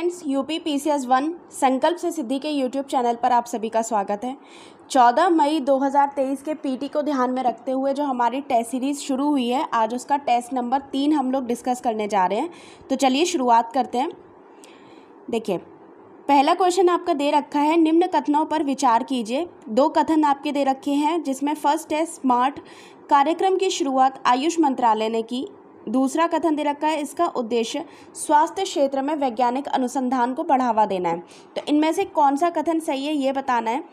Friends, UP PCS 1 संकल्प से सिद्धि के यूट्यूब चैनल पर आप सभी का स्वागत है। 14 मई 2023 के पीटी को ध्यान में रखते हुए जो हमारी टेस्ट सीरीज़ शुरू हुई है, आज उसका टेस्ट नंबर 3 हम लोग डिस्कस करने जा रहे हैं। तो चलिए शुरुआत करते हैं। देखिए, पहला क्वेश्चन आपका दे रखा है, निम्न कथनों पर विचार कीजिए। 2 कथन आपके दे रखे हैं, जिसमें फर्स्ट है स्मार्ट कार्यक्रम की शुरुआत आयुष मंत्रालय ने की। दूसरा कथन दे रखा है, इसका उद्देश्य स्वास्थ्य क्षेत्र में वैज्ञानिक अनुसंधान को बढ़ावा देना है। तो इनमें से कौन सा कथन सही है ये बताना है।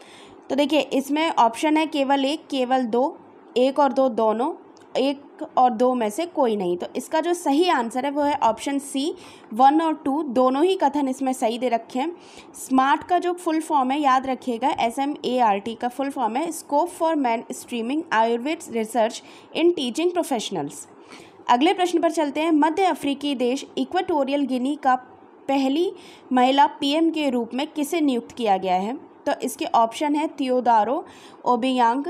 तो देखिए, इसमें ऑप्शन है केवल 1, केवल 2, 1 और 2 दोनों, 1 और 2 में से कोई नहीं। तो इसका जो सही आंसर है वो है ऑप्शन सी, 1 और 2 दोनों ही कथन इसमें सही दे रखे हैं। स्मार्ट का जो फुल फॉर्म है याद रखिएगा, SMART का फुल फॉर्म है scope for man streaming Ayurveda research in teaching professionals. अगले प्रश्न पर चलते हैं। मध्य अफ्रीकी देश इक्वेटोरियल गिनी का पहली महिला पीएम के रूप में किसे नियुक्त किया गया है? तो इसके ऑप्शन है थियोदारो ओबियांग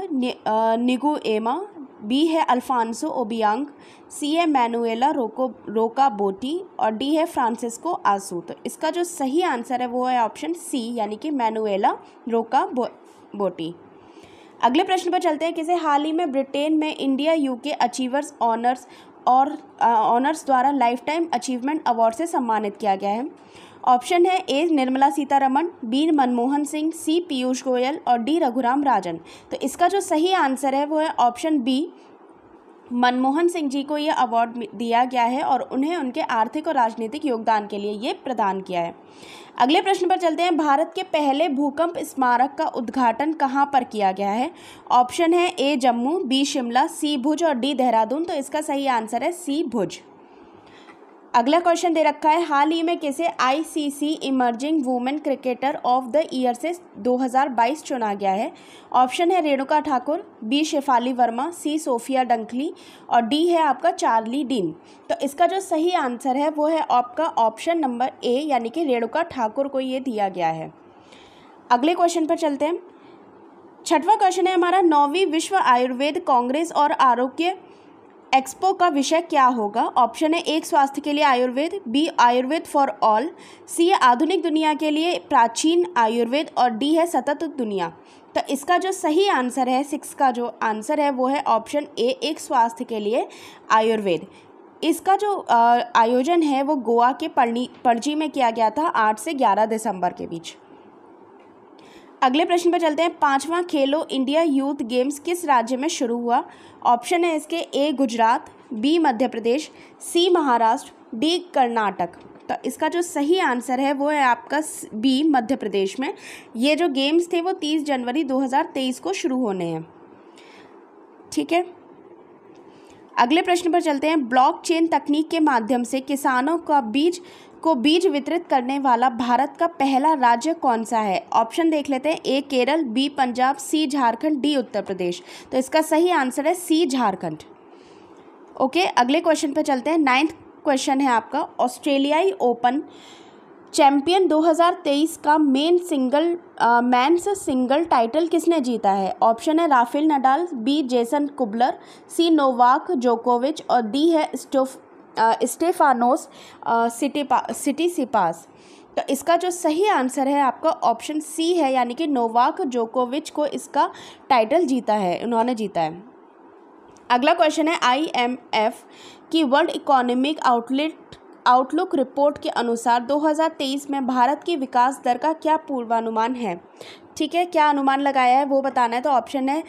निगुएमा, बी है अल्फांसो ओबियांग, सी है मैनुएला रोका बोटी और डी है फ्रांसिस्को आसू। तो इसका जो सही आंसर है वो है ऑप्शन सी, यानी कि मैनुएला रोका बोटी। अगले प्रश्न पर चलते हैं। किसे हाल ही में ब्रिटेन में इंडिया यूके अचीवर्स ऑनर्स द्वारा लाइफ टाइम अचीवमेंट अवार्ड से सम्मानित किया गया है? ऑप्शन है ए निर्मला सीतारमण, बी मनमोहन सिंह, सी पीयूष गोयल और डी रघुराम राजन। तो इसका जो सही आंसर है वो है ऑप्शन बी, मनमोहन सिंह जी को ये अवार्ड दिया गया है और उन्हें उनके आर्थिक और राजनीतिक योगदान के लिए ये प्रदान किया है। अगले प्रश्न पर चलते हैं। भारत के पहले भूकंप स्मारक का उद्घाटन कहाँ पर किया गया है? ऑप्शन है ए जम्मू, बी शिमला, सी भुज और डी देहरादून। तो इसका सही आंसर है सी भुज। अगला क्वेश्चन दे रखा है, हाल ही में किसे ICC emerging women cricketer of the year से 2022 चुना गया है? ऑप्शन है रेणुका ठाकुर, बी शेफाली वर्मा, सी सोफिया डंकली और डी है आपका चार्ली डीन। तो इसका जो सही आंसर है वो है आपका ऑप्शन नंबर ए, यानी कि रेणुका ठाकुर को ये दिया गया है। अगले क्वेश्चन पर चलते हैं। 6वां क्वेश्चन है हमारा, 9वीं विश्व आयुर्वेद कांग्रेस और आरोग्य एक्सपो का विषय क्या होगा? ऑप्शन है एक स्वास्थ्य के लिए Ayurveda, B Ayurveda for all, C है आधुनिक दुनिया के लिए प्राचीन आयुर्वेद और डी है सतत दुनिया। तो इसका जो सही आंसर है 6 का जो आंसर है वो है ऑप्शन ए, एक स्वास्थ्य के लिए आयुर्वेद। इसका जो आयोजन है वो गोवा के पणजी में किया गया था 8 से 11 दिसंबर के बीच। अगले प्रश्न पर चलते हैं। 5वां खेलो इंडिया यूथ गेम्स किस राज्य में शुरू हुआ? ऑप्शन है इसके ए गुजरात, बी मध्य प्रदेश, सी महाराष्ट्र, डी कर्नाटक। तो इसका जो सही आंसर है वो है आपका बी मध्य प्रदेश में। ये जो गेम्स थे वो 30 जनवरी 2023 को शुरू होने हैं। ठीक है, अगले प्रश्न पर चलते हैं। ब्लॉकचेन तकनीक के माध्यम से किसानों का बीज वितरित करने वाला भारत का पहला राज्य कौन सा है? ऑप्शन देख लेते हैं। ए केरल, बी पंजाब, सी झारखंड, डी उत्तर प्रदेश। तो इसका सही आंसर है सी झारखंड। ओके, अगले क्वेश्चन पर चलते हैं। 9th क्वेश्चन है आपका, ऑस्ट्रेलियाई ओपन चैंपियन 2023 का मेंस सिंगल टाइटल किसने जीता है? ऑप्शन है Rafael Nadal, B Jason Kubler, C Novak जोकोविच और डी है स्टेफानोस सिटीसिपास। तो इसका जो सही आंसर है आपका ऑप्शन सी है, यानी कि नोवाक जोकोविच को इसका टाइटल जीता है, उन्होंने जीता है। अगला क्वेश्चन है, IMF की वर्ल्ड इकोनॉमिक आउटलुक रिपोर्ट के अनुसार 2023 में भारत की विकास दर का क्या पूर्वानुमान है? ठीक है, क्या अनुमान लगाया है वो बताना है। तो ऑप्शन है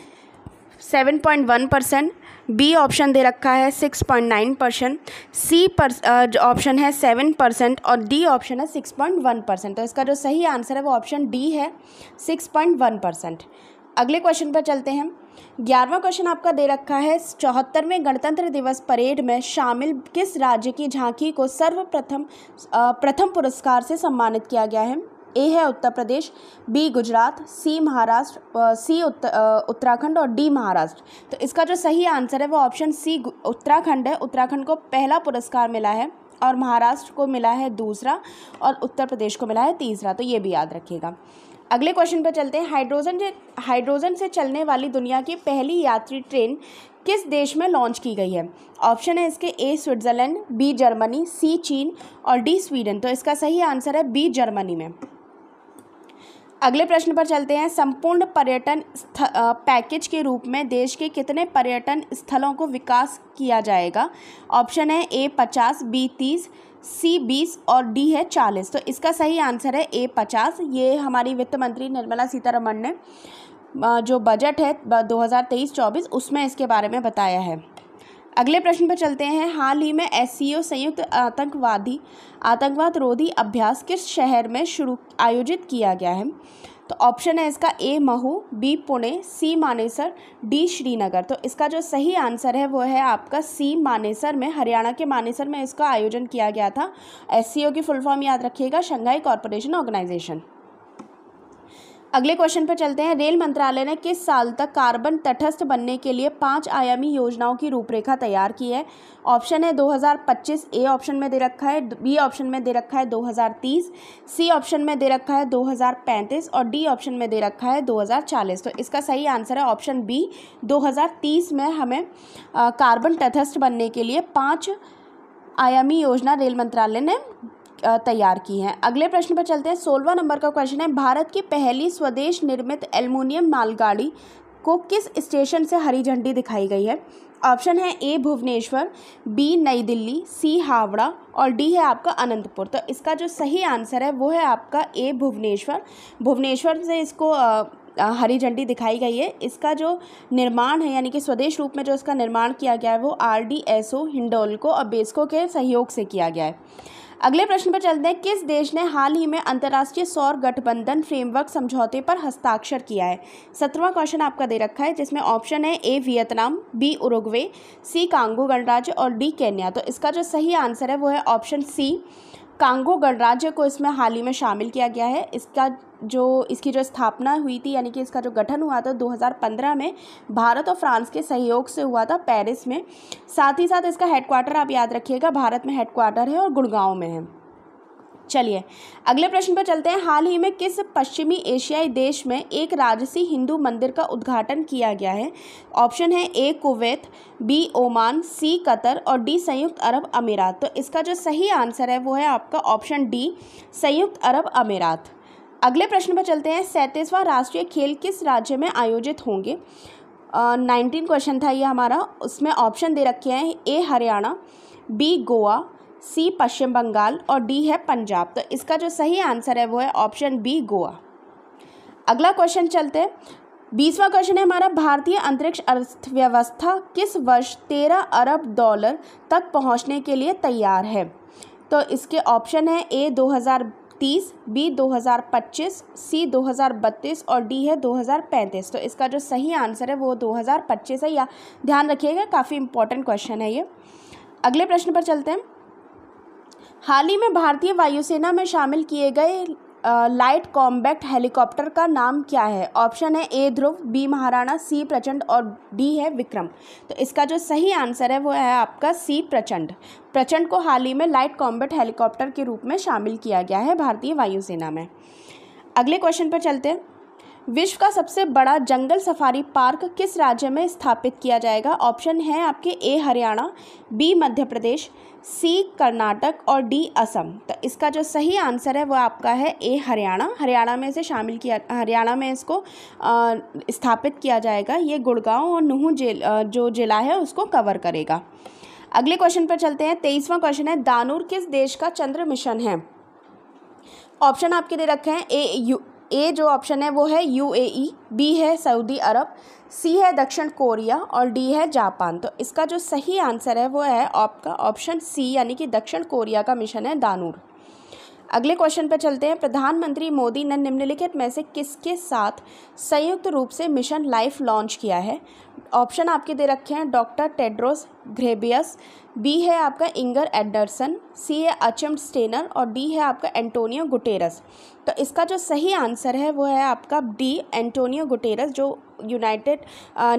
7.1%, बी ऑप्शन दे रखा है 6.9%, सी ऑप्शन है 7% और डी ऑप्शन है 6.1%। तो इसका जो सही आंसर है वो ऑप्शन डी है 6.1%। अगले क्वेश्चन पर चलते हैं। 11वां क्वेश्चन आपका दे रखा है, 74वें गणतंत्र दिवस परेड में शामिल किस राज्य की झांकी को प्रथम पुरस्कार से सम्मानित किया गया है? ए है उत्तर प्रदेश, बी गुजरात, सी महाराष्ट्र, सी उत्तराखंड और डी महाराष्ट्र। तो इसका जो सही आंसर है वो ऑप्शन सी उत्तराखंड है। उत्तराखंड को पहला पुरस्कार मिला है और महाराष्ट्र को मिला है दूसरा और उत्तर प्रदेश को मिला है तीसरा, तो ये भी याद रखिएगा। अगले क्वेश्चन पर चलते हैं। हाइड्रोजन से चलने वाली दुनिया की पहली यात्री ट्रेन किस देश में लॉन्च की गई है? ऑप्शन है इसके ए स्विट्ज़रलैंड, बी जर्मनी, सी चीन और डी स्वीडन। तो इसका सही आंसर है बी जर्मनी में। अगले प्रश्न पर चलते हैं। संपूर्ण पर्यटन पैकेज के रूप में देश के कितने पर्यटन स्थलों को विकास किया जाएगा? ऑप्शन है ए 50, बी 30, सी 20 और डी है 40। तो इसका सही आंसर है ए 50। ये हमारी वित्त मंत्री निर्मला सीतारमण ने जो बजट है 2023-24 उसमें इसके बारे में बताया है। अगले प्रश्न पर चलते हैं। हाल ही में SCO संयुक्त आतंकवाद रोधी अभ्यास किस शहर में आयोजित किया गया है? तो ऑप्शन है इसका ए महू, बी पुणे, सी मानेसर, डी श्रीनगर। तो इसका जो सही आंसर है वो है आपका सी मानेसर में, हरियाणा के मानेसर में इसका आयोजन किया गया था। SCO की फुल फॉर्म याद रखिएगा, शंघाई कॉरपोरेशन ऑर्गेनाइजेशन। अगले क्वेश्चन पर चलते हैं। रेल मंत्रालय ने किस साल तक कार्बन तटस्थ बनने के लिए 5 आयामी योजनाओं की रूपरेखा तैयार की है? ऑप्शन है 2025, ए ऑप्शन में दे रखा है, बी ऑप्शन में दे रखा है 2030, सी ऑप्शन में दे रखा है 2035 और डी ऑप्शन में दे रखा है 2040। तो इसका सही आंसर है ऑप्शन बी 2030 में हमें कार्बन तटस्थ बनने के लिए 5 आयामी योजना रेल मंत्रालय ने तैयार की है। अगले प्रश्न पर चलते हैं। 16वां नंबर का क्वेश्चन है। भारत की पहली स्वदेश निर्मित एल्युमिनियम मालगाड़ी को किस स्टेशन से हरी झंडी दिखाई गई है? ऑप्शन है ए भुवनेश्वर, बी नई दिल्ली, सी हावड़ा और डी है आपका अनंतपुर। तो इसका जो सही आंसर है वो है आपका ए भुवनेश्वर। भुवनेश्वर से इसको हरी झंडी दिखाई गई है। इसका जो निर्माण है यानी कि स्वदेश रूप में जो इसका निर्माण किया गया है वो RDSO, हिंडोल्को और बेस्को के सहयोग से किया गया है। अगले प्रश्न पर चलते हैं। किस देश ने हाल ही में अंतर्राष्ट्रीय सौर गठबंधन फ्रेमवर्क समझौते पर हस्ताक्षर किया है? 17वां क्वेश्चन आपका दे रखा है जिसमें ऑप्शन है ए वियतनाम, बी उरुग्वे, सी कांगो गणराज्य और डी केन्या। तो इसका जो सही आंसर है वो है ऑप्शन सी कांगो गणराज्य को इसमें हाल ही में शामिल किया गया है। इसकी जो स्थापना हुई थी यानी कि इसका जो गठन हुआ था 2015 में भारत और फ्रांस के सहयोग से हुआ था पेरिस में। साथ ही साथ इसका हेडक्वार्टर आप याद रखिएगा, भारत में हेडक्वार्टर है और गुड़गांव में है। चलिए अगले प्रश्न पर चलते हैं। हाल ही में किस पश्चिमी एशियाई देश में एक राजसी हिंदू मंदिर का उद्घाटन किया गया है? ऑप्शन है ए कुवैत, बी ओमान, सी कतर और डी संयुक्त अरब अमीरात। तो इसका जो सही आंसर है वो है आपका ऑप्शन डी संयुक्त अरब अमीरात। अगले प्रश्न पर चलते हैं। 37वां राष्ट्रीय खेल किस राज्य में आयोजित होंगे? 19 क्वेश्चन था ये हमारा। उसमें ऑप्शन दे रखे हैं ए हरियाणा, बी गोवा, सी पश्चिम बंगाल और डी है पंजाब। तो इसका जो सही आंसर है वो है ऑप्शन बी गोवा। अगला क्वेश्चन चलते हैं। 20वां क्वेश्चन है हमारा। भारतीय अंतरिक्ष अर्थव्यवस्था किस वर्ष $13 अरब तक पहुंचने के लिए तैयार है? तो इसके ऑप्शन है ए 2030, बी 2025, सी 2032 और डी है 2035। तो इसका जो सही आंसर है वो 2025 है, या ध्यान रखिएगा, काफ़ी इंपॉर्टेंट क्वेश्चन है ये। अगले प्रश्न पर चलते हैं। हाल ही में भारतीय वायुसेना में शामिल किए गए लाइट कॉम्बैट हेलीकॉप्टर का नाम क्या है? ऑप्शन है ए ध्रुव, बी महाराणा, सी प्रचंड और डी है विक्रम। तो इसका जो सही आंसर है वो है आपका सी प्रचंड। प्रचंड को हाल ही में लाइट कॉम्बैट हेलीकॉप्टर के रूप में शामिल किया गया है भारतीय वायुसेना में। अगले क्वेश्चन पर चलते हैं। विश्व का सबसे बड़ा जंगल सफारी पार्क किस राज्य में स्थापित किया जाएगा? ऑप्शन है आपके ए हरियाणा, बी मध्य प्रदेश, सी कर्नाटक और डी असम। तो इसका जो सही आंसर है वो आपका है ए हरियाणा। हरियाणा में इसे हरियाणा में इसको स्थापित किया जाएगा। ये गुड़गांव और नूहू जो जिला है उसको कवर करेगा। अगले क्वेश्चन पर चलते हैं। 23वां क्वेश्चन है। दानूर किस देश का चंद्र मिशन है? ऑप्शन आपके दे रखे हैं। ए जो ऑप्शन है वो है UAE, बी है सऊदी अरब, सी है दक्षिण कोरिया और डी है जापान। तो इसका जो सही आंसर है वो है आपका ऑप्शन सी यानी कि दक्षिण कोरिया का मिशन है दानूर। अगले क्वेश्चन पर चलते हैं। प्रधानमंत्री मोदी ने निम्नलिखित में से किसके साथ संयुक्त रूप से मिशन लाइफ लॉन्च किया है? ऑप्शन आपके दे रखे हैं डॉक्टर टेड्रोस घेब्रेयेसस, बी है आपका इंगर एंडरसन, सी है अचिम स्टेनर और डी है आपका एंटोनियो गुटेरस। तो इसका जो सही आंसर है वो है आपका डी एंटोनियो गुटेरस, जो यूनाइटेड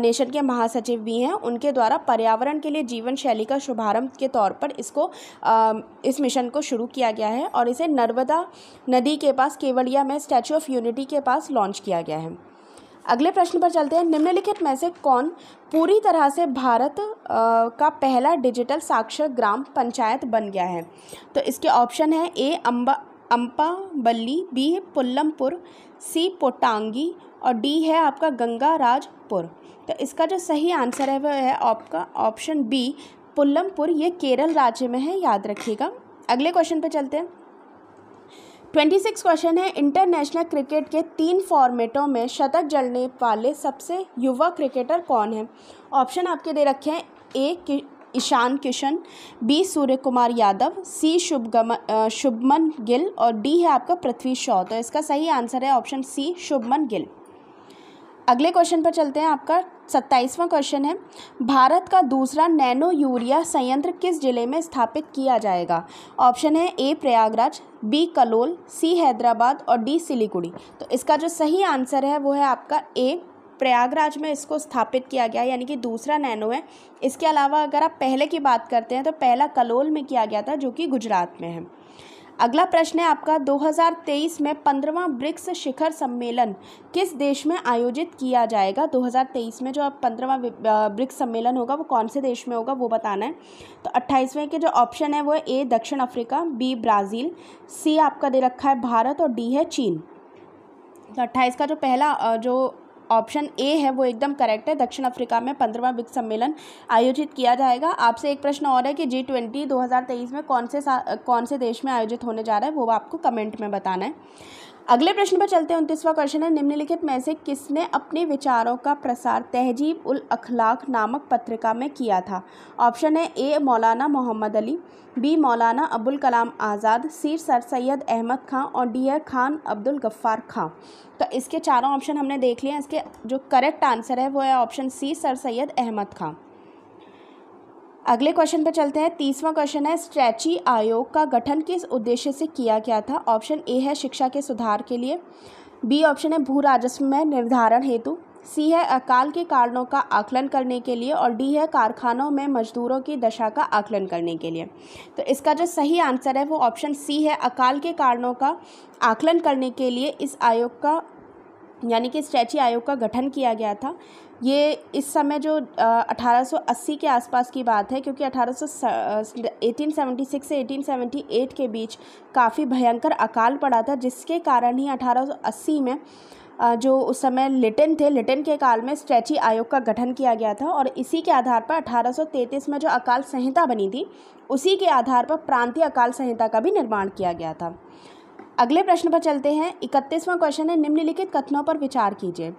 नेशन के महासचिव भी हैं, उनके द्वारा पर्यावरण के लिए जीवन शैली का शुभारंभ के तौर पर इस मिशन को शुरू किया गया है और इसे नर्मदा नदी के पास केवड़िया में स्टैच्यू ऑफ यूनिटी के पास लॉन्च किया गया है। अगले प्रश्न पर चलते हैं। निम्नलिखित में से कौन पूरी तरह से भारत का पहला डिजिटल साक्षर ग्राम पंचायत बन गया है? तो इसके ऑप्शन है ए अंपाबल्ली, बी पुल्लमपुर, सी पोटांगी और डी है आपका गंगाराजपुर। तो इसका जो सही आंसर है वह है आपका ऑप्शन बी पुल्लमपुर। ये केरल राज्य में है, याद रखिएगा। अगले क्वेश्चन पे चलते हैं। 26 क्वेश्चन है। इंटरनेशनल क्रिकेट के 3 फॉर्मेटों में शतक जड़ने वाले सबसे युवा क्रिकेटर कौन है? ऑप्शन आपके दे रखे हैं ए ईशान किशन, बी सूर्य कुमार यादव, सी शुभमन गिल और डी है आपका पृथ्वी शॉ। तो इसका सही आंसर है ऑप्शन सी शुभमन गिल। अगले क्वेश्चन पर चलते हैं। आपका 27वां क्वेश्चन है। भारत का दूसरा नैनो यूरिया संयंत्र किस जिले में स्थापित किया जाएगा? ऑप्शन है ए प्रयागराज, बी कलोल, सी हैदराबाद और डी सिलीगुड़ी। तो इसका जो सही आंसर है वो है आपका ए प्रयागराज में इसको स्थापित किया गया, यानी कि दूसरा नैनो है। इसके अलावा अगर आप पहले की बात करते हैं तो पहला कलोल में किया गया था, जो कि गुजरात में है। अगला प्रश्न है आपका 2023 में 15वां ब्रिक्स शिखर सम्मेलन किस देश में आयोजित किया जाएगा? 2023 में जो 15वां ब्रिक्स सम्मेलन होगा वो कौन से देश में होगा वो बताना है। तो 28वें के जो ऑप्शन है वो है ए दक्षिण अफ्रीका, बी ब्राज़ील, सी आपका दे रखा है भारत और डी है चीन। तो 28 का जो पहला जो ऑप्शन ए है वो एकदम करेक्ट है। दक्षिण अफ्रीका में 15वां ब्रिक्स सम्मेलन आयोजित किया जाएगा। आपसे एक प्रश्न और है कि G20 2023 में कौन से देश में आयोजित होने जा रहा है, वो आपको कमेंट में बताना है। अगले प्रश्न पर चलते हैं। 29वां क्वेश्चन है। निम्नलिखित में से किसने अपने विचारों का प्रसार तहजीब उल अखलाक नामक पत्रिका में किया था? ऑप्शन है ए मौलाना मोहम्मद अली, बी मौलाना अबुल कलाम आज़ाद, सी सर सैयद अहमद खां और डी है खान अब्दुल गफ्फार खां। तो इसके चारों ऑप्शन हमने देख लिए हैं। इसके जो करेक्ट आंसर है वो है option C Sir Syed Ahmad Khan. अगले क्वेश्चन पर चलते हैं। 30वां क्वेश्चन है। स्ट्रैची आयोग का गठन किस उद्देश्य से किया गया था? ऑप्शन ए है शिक्षा के सुधार के लिए, बी ऑप्शन है भू राजस्व में निर्धारण हेतु, सी है अकाल के कारणों का आकलन करने के लिए और डी है कारखानों में मजदूरों की दशा का आकलन करने के लिए। तो इसका जो सही आंसर है वो ऑप्शन सी है, अकाल के कारणों का आकलन करने के लिए इस आयोग का यानी कि स्ट्रैची आयोग का गठन किया गया था। ये इस समय जो 1880 के आसपास की बात है, क्योंकि 1876 से 1878 के बीच काफ़ी भयंकर अकाल पड़ा था, जिसके कारण ही 1880 में जो उस समय लिटिन थे, लिटिन के काल में स्ट्रैची आयोग का गठन किया गया था और इसी के आधार पर 1833 में जो अकाल संहिता बनी थी उसी के आधार पर प्रांतीय अकाल संहिता का भी निर्माण किया गया था। अगले प्रश्न पर चलते हैं। 31वां क्वेश्चन है। निम्नलिखित कथनों पर विचार कीजिए।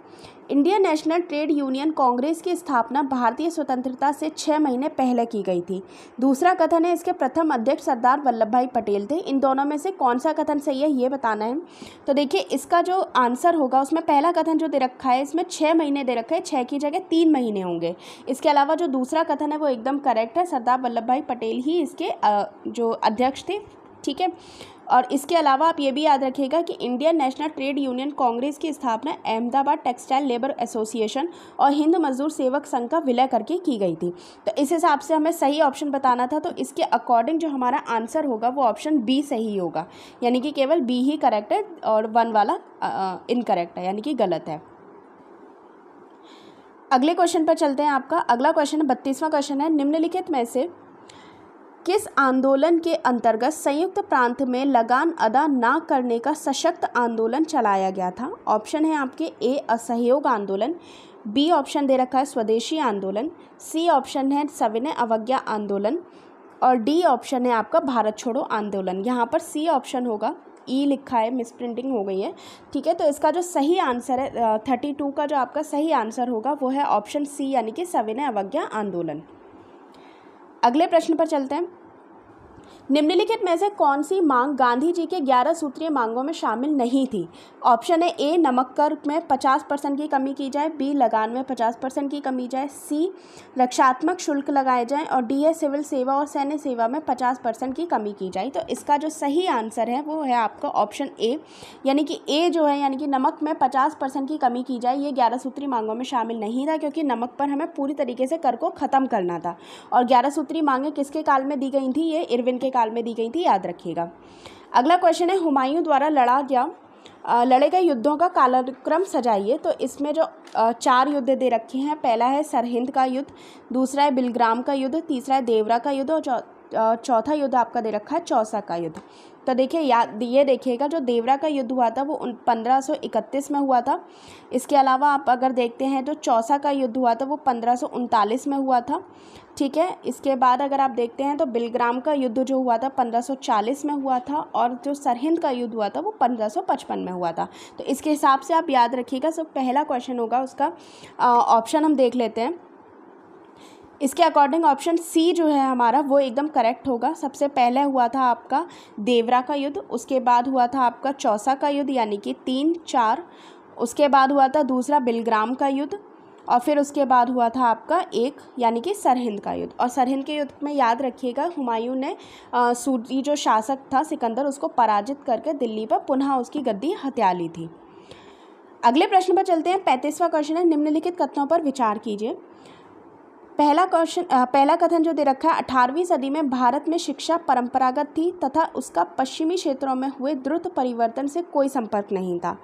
Indian national trade union Congress की स्थापना भारतीय स्वतंत्रता से 6 महीने पहले की गई थी। दूसरा कथन है इसके प्रथम अध्यक्ष सरदार वल्लभ भाई पटेल थे। इन दोनों में से कौन सा कथन सही है ये बताना है। तो देखिए इसका जो आंसर होगा उसमें पहला कथन जो दे रखा है इसमें 6 महीने दे रखा है, 6 की जगह 3 महीने होंगे। इसके अलावा जो दूसरा कथन है वो एकदम करेक्ट है, सरदार वल्लभ भाई पटेल ही इसके जो अध्यक्ष थे। ठीक है, और इसके अलावा आप ये भी याद रखिएगा कि Indian national trade union Congress की स्थापना अहमदाबाद टेक्सटाइल लेबर एसोसिएशन और हिंद मजदूर सेवक संघ का विलय करके की गई थी। तो इस हिसाब से हमें सही ऑप्शन बताना था, तो इसके अकॉर्डिंग जो हमारा आंसर होगा वो ऑप्शन बी सही होगा, यानी कि केवल बी ही करेक्ट है और 1 वाला इनकरेक्ट है, यानी कि गलत है। अगले क्वेश्चन पर चलते हैं। आपका अगला क्वेश्चन 32वां क्वेश्चन है। निम्नलिखित में से किस आंदोलन के अंतर्गत संयुक्त प्रांत में लगान अदा न करने का सशक्त आंदोलन चलाया गया था? ऑप्शन है आपके ए असहयोग आंदोलन, बी ऑप्शन दे रखा है स्वदेशी आंदोलन, सी ऑप्शन है सविनय अवज्ञा आंदोलन और डी ऑप्शन है आपका भारत छोड़ो आंदोलन। यहाँ पर सी ऑप्शन होगा, ई लिखा है, मिस प्रिंटिंग हो गई है। ठीक है, तो इसका जो सही आंसर है 32 का जो आपका सही आंसर होगा वो है ऑप्शन सी, यानी कि सविनय अवज्ञा आंदोलन। अगले प्रश्न पर चलते हैं। निम्नलिखित में से कौन सी मांग गांधी जी के 11 सूत्रीय मांगों में शामिल नहीं थी? ऑप्शन है ए नमक कर में 50% की कमी की जाए, बी लगान में 50% की कमी जाए, सी रक्षात्मक शुल्क लगाए जाएं और डी है सिविल सेवा और सैन्य सेवा में 50% की कमी की जाए। तो इसका जो सही आंसर है वो है आपका ऑप्शन ए, यानी कि ए जो है यानी कि नमक में 50% की कमी की जाए, ये 11 सूत्री मांगों में शामिल नहीं था क्योंकि नमक पर हमें पूरी तरीके से कर को ख़त्म करना था। और 11 सूत्री मांगें किसके काल में दी गई थी? ये इरविन के काल में दी गई थी, याद रखिएगा। अगला क्वेश्चन है हुमायूं द्वारा लड़े गए युद्धों का कालक्रम सजाइए। तो इसमें जो 4 युद्ध दे रखे हैं, पहला है सरहिंद का युद्ध, दूसरा है बिलग्राम का युद्ध, तीसरा है देवरा का युद्ध और चौथा युद्ध आपका दे रखा है चौसा का युद्ध। तो देखिए ये देखिएगा, जो देवरा का युद्ध हुआ था वो 1531 में हुआ था। इसके अलावा आप अगर देखते हैं जो चौसा का युद्ध हुआ था वो 1539 में हुआ था, ठीक है। इसके बाद अगर आप देखते हैं तो बिलग्राम का युद्ध जो हुआ था 1540 में हुआ था और जो सरहिंद का युद्ध हुआ था वो 1555 में हुआ था। तो इसके हिसाब से आप याद रखिएगा। सब पहला क्वेश्चन होगा उसका ऑप्शन हम देख लेते हैं। इसके अकॉर्डिंग ऑप्शन सी जो है हमारा वो एकदम करेक्ट होगा। सबसे पहले हुआ था आपका देवरा का युद्ध, उसके बाद हुआ था आपका चौसा का युद्ध यानी कि 3, 4, उसके बाद हुआ था दूसरा बिलग्राम का युद्ध और फिर उसके बाद हुआ था आपका 1 यानी कि सरहिंद का युद्ध। और सरहिंद के युद्ध में याद रखिएगा हुमायूं ने सूरी जो शासक था सिकंदर उसको पराजित करके दिल्ली पर पुनः उसकी गद्दी हथिया ली थी। अगले प्रश्न पर चलते हैं। 35वां क्वेश्चन है निम्नलिखित कथनों पर विचार कीजिए। पहला कथन जो दे रखा है 18वीं सदी में भारत में शिक्षा परंपरागत थी तथा उसका पश्चिमी क्षेत्रों में हुए द्रुत परिवर्तन से कोई संपर्क नहीं था।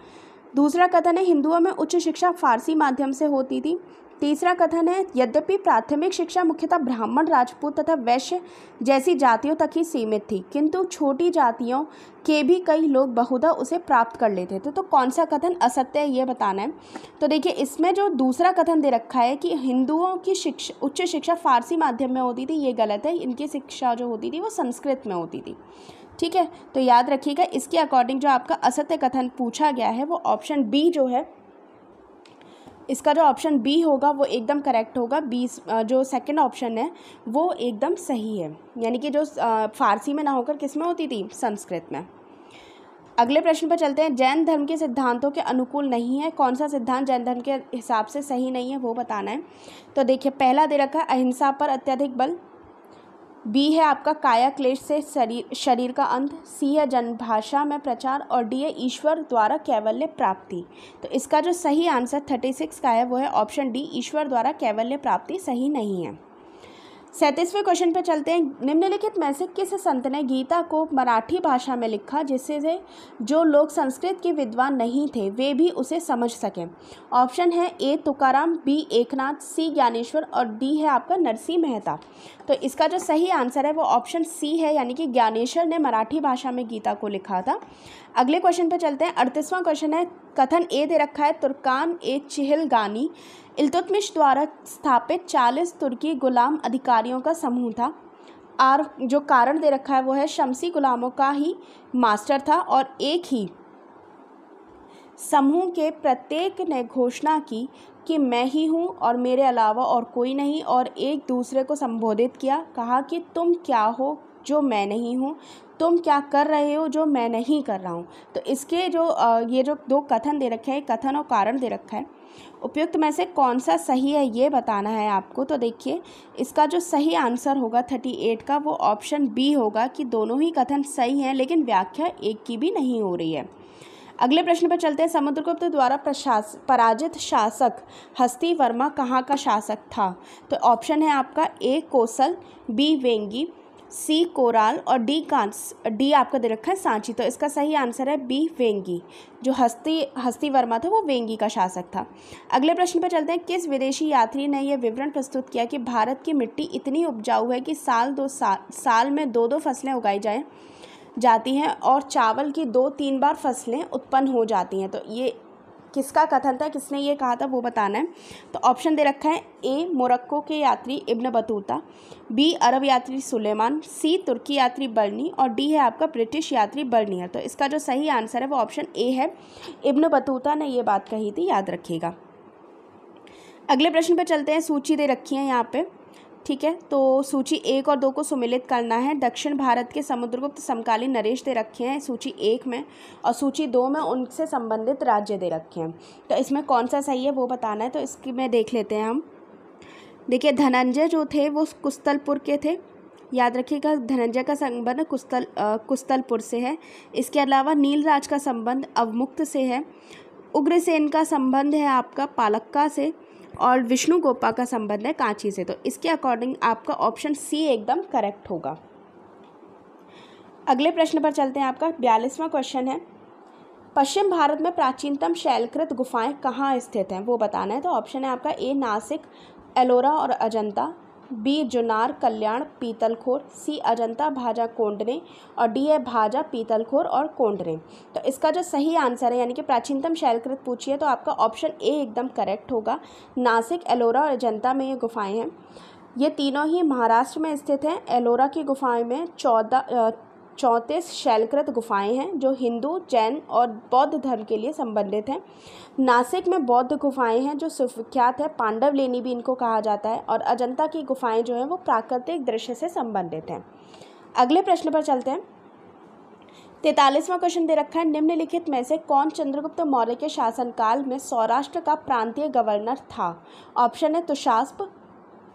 दूसरा कथन है हिंदुओं में उच्च शिक्षा फारसी माध्यम से होती थी। तीसरा कथन है यद्यपि प्राथमिक शिक्षा मुख्यतः ब्राह्मण, राजपूत तथा वैश्य जैसी जातियों तक ही सीमित थी, किंतु छोटी जातियों के भी कई लोग बहुधा उसे प्राप्त कर लेते थे। तो कौन सा कथन असत्य है ये बताना है। तो देखिए इसमें जो दूसरा कथन दे रखा है कि हिंदुओं की उच्च शिक्षा फारसी माध्यम में होती थी, ये गलत है। इनकी शिक्षा जो होती थी वो संस्कृत में होती थी, ठीक है। तो याद रखिएगा इसके अकॉर्डिंग जो आपका असत्य कथन पूछा गया है वो ऑप्शन बी जो है, इसका जो ऑप्शन बी होगा वो एकदम करेक्ट होगा। बी जो सेकंड ऑप्शन है वो एकदम सही है, यानी कि जो फारसी में ना होकर किस में होती थी? संस्कृत में। अगले प्रश्न पर चलते हैं। जैन धर्म के सिद्धांतों के अनुकूल नहीं है। कौन सा सिद्धांत जैन धर्म के हिसाब से सही नहीं है वो बताना है। तो देखिए पहला दे रखा है अहिंसा पर अत्यधिक बल, बी है आपका काया क्लेश से शरीर का अंत, सी है जनभाषा में प्रचार और डी है ईश्वर द्वारा कैवल्य प्राप्ति। तो इसका जो सही आंसर 36 का है वो है ऑप्शन डी, ईश्वर द्वारा कैवल्य प्राप्ति सही नहीं है। 37वें क्वेश्चन पे चलते हैं। निम्नलिखित में से किस संत ने गीता को मराठी भाषा में लिखा जिससे जो लोग संस्कृत के विद्वान नहीं थे वे भी उसे समझ सकें? ऑप्शन है ए तुकाराम, बी एकनाथ, सी ज्ञानेश्वर और डी है आपका नरसिंह मेहता। तो इसका जो सही आंसर है वो ऑप्शन सी है, यानी कि ज्ञानेश्वर ने मराठी भाषा में गीता को लिखा था। अगले क्वेश्चन पर चलते हैं। 38वां क्वेश्चन है। कथन ए दे रखा है तुर्कान ए चिहलगानी इल्तुतमिश द्वारा स्थापित 40 तुर्की गुलाम अधिकारियों का समूह था। और जो कारण दे रखा है वो है शमसी गुलामों का ही मास्टर था और एक ही समूह के प्रत्येक ने घोषणा की कि मैं ही हूँ और मेरे अलावा और कोई नहीं, और एक दूसरे को संबोधित किया, कहा कि तुम क्या हो जो मैं नहीं हूँ, तुम क्या कर रहे हो जो मैं नहीं कर रहा हूँ। तो इसके जो ये जो 2 कथन दे रखे हैं, कथन और कारण दे रखा है, उपयुक्त में से कौन सा सही है ये बताना है आपको। तो देखिए इसका जो सही आंसर होगा 38 का वो ऑप्शन बी होगा कि दोनों ही कथन सही हैं लेकिन व्याख्या एक की भी नहीं हो रही है। अगले प्रश्न पर चलते हैं। समुद्रगुप्त द्वारा पराजित शासक हस्ती वर्मा कहाँ का शासक था? तो ऑप्शन है आपका ए कोसल, बी वेंगी, सी कोराल और डी आपका दे रखा है सांची। तो इसका सही आंसर है बी वेंगी। जो हस्ती वर्मा था वो वेंगी का शासक था। अगले प्रश्न पर चलते हैं। किस विदेशी यात्री ने यह विवरण प्रस्तुत किया कि भारत की मिट्टी इतनी उपजाऊ है कि साल में 2-2 फसलें उगाई जाती हैं और चावल की 2-3 बार फसलें उत्पन्न हो जाती हैं? तो ये किसका कथन था, किसने ये कहा था वो बताना है। तो ऑप्शन दे रखा है ए मोरक्को के यात्री इब्न बतूता, बी अरब यात्री सुलेमान, सी तुर्की यात्री बर्नी और डी है आपका ब्रिटिश यात्री बर्नियर। तो इसका जो सही आंसर है वो ऑप्शन ए है, इब्न बतूता ने ये बात कही थी, याद रखिएगा। अगले प्रश्न पर चलते हैं। सूची दे रखी है यहाँ पे। ठीक है, तो सूची 1 और 2 को सुमेलित करना है। दक्षिण भारत के समुद्रगुप्त समकालीन नरेश दे रखे हैं सूची 1 में, और सूची 2 में उनसे संबंधित राज्य दे रखे हैं। तो इसमें कौन सा सही है वो बताना है। तो इसकी में देख लेते हैं हम। देखिए, धनंजय जो थे वो कुस्तलपुर के थे, याद रखिएगा। धनंजय का संबंध कुस्तलपुर से है। इसके अलावा नीलराज का संबंध अवमुक्त से है। उग्रसेन का संबंध है आपका पालक्का से, और विष्णु गोपा का संबंध है कांची से। तो इसके अकॉर्डिंग आपका ऑप्शन सी एकदम करेक्ट होगा। अगले प्रश्न पर चलते हैं। आपका 42वां क्वेश्चन है, पश्चिम भारत में प्राचीनतम शैलकृत गुफाएं कहाँ स्थित हैं वो बताना है। तो ऑप्शन है आपका ए नासिक, एलोरा और अजंता, बी जुन्नार, कल्याण, पीतलखोर, सी अजंता, भाजा, कोंडने, और डी है भाजा, पीतलखोर और कोंडने। तो इसका जो सही आंसर है, यानी कि प्राचीनतम शैलकृत पूछिए, तो आपका ऑप्शन ए एकदम करेक्ट होगा। नासिक, एलोरा और अजंता में ये गुफाएं हैं। ये तीनों ही महाराष्ट्र में स्थित हैं। एलोरा की गुफाएं में 34 शैलकृत गुफाएं हैं जो हिंदू, जैन और बौद्ध धर्म के लिए संबंधित हैं। नासिक में बौद्ध गुफाएं हैं जो सुविख्यात है, पांडवलेनी भी इनको कहा जाता है। और अजंता की गुफाएं जो हैं वो प्राकृतिक दृश्य से संबंधित हैं। अगले प्रश्न पर चलते हैं। 43वां क्वेश्चन दे रखा है, निम्नलिखित में से कौन चंद्रगुप्त मौर्य के शासनकाल में सौराष्ट्र का प्रांतीय गवर्नर था। ऑप्शन है तुषास्प,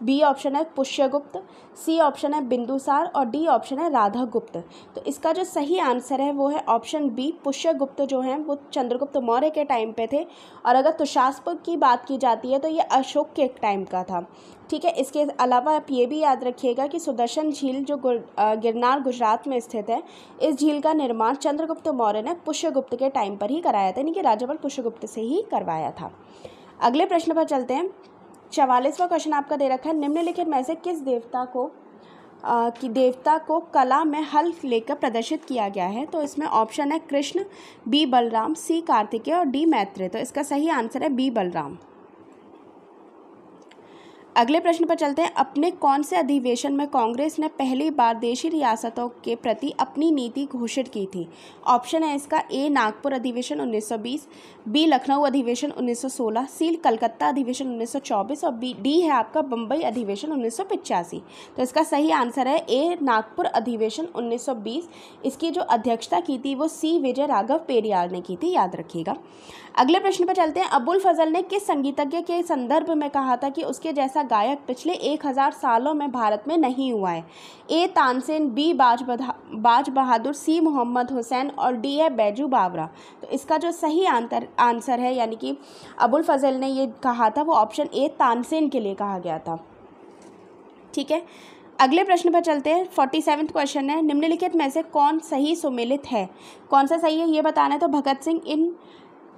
बी ऑप्शन है पुष्यगुप्त, सी ऑप्शन है बिंदुसार, और डी ऑप्शन है राधागुप्त। तो इसका जो सही आंसर है वो है ऑप्शन बी, पुष्यगुप्त जो हैं वो चंद्रगुप्त मौर्य के टाइम पे थे। और अगर तुषास्प की बात की जाती है तो ये अशोक के टाइम का था। ठीक है, इसके अलावा आप ये भी याद रखिएगा कि सुदर्शन झील जो गिरनार गुजरात में स्थित है, इस झील का निर्माण चंद्रगुप्त मौर्य ने पुष्यगुप्त के टाइम पर ही कराया था, यानी कि राजाबल पुष्यगुप्त से ही करवाया था। अगले प्रश्न पर चलते हैं। 44वां क्वेश्चन आपका दे रखा है, निम्नलिखित में से किस देवता को कला में हल लेकर प्रदर्शित किया गया है। तो इसमें ऑप्शन है कृष्ण, बी बलराम, सी कार्तिकेय और डी मैत्रेय। तो इसका सही आंसर है बी बलराम। अगले प्रश्न पर चलते हैं। अपने कौन से अधिवेशन में कांग्रेस ने पहली बार देशी रियासतों के प्रति अपनी नीति घोषित की थी। ऑप्शन है इसका ए नागपुर अधिवेशन 1920, बी लखनऊ अधिवेशन 1916, सी कलकत्ता अधिवेशन 1924 और डी है आपका बम्बई अधिवेशन 1985। तो इसका सही आंसर है ए नागपुर अधिवेशन 1920। इसकी जो अध्यक्षता की थी वो सी विजय राघव पेरियार ने की थी, याद रखिएगा। अगले प्रश्न पर चलते हैं। अबुल फजल ने किस संगीतज्ञ के संदर्भ में कहा था कि उसके जैसा गायक पिछले 1000 सालों में भारत में नहीं हुआ है। ए तानसेन, बी बाज बहादुर, सी मोहम्मद हुसैन और डी है बैजू बावरा। तो इसका जो सही आंसर है, यानी कि अबुल फजल ने ये कहा था, वो ऑप्शन ए तानसेन के लिए कहा गया था। ठीक है, अगले प्रश्न पर चलते हैं। 47वां क्वेश्चन है, निम्नलिखित में से कौन सही सुमेलित है। कौन सा सही है ये बताना है। तो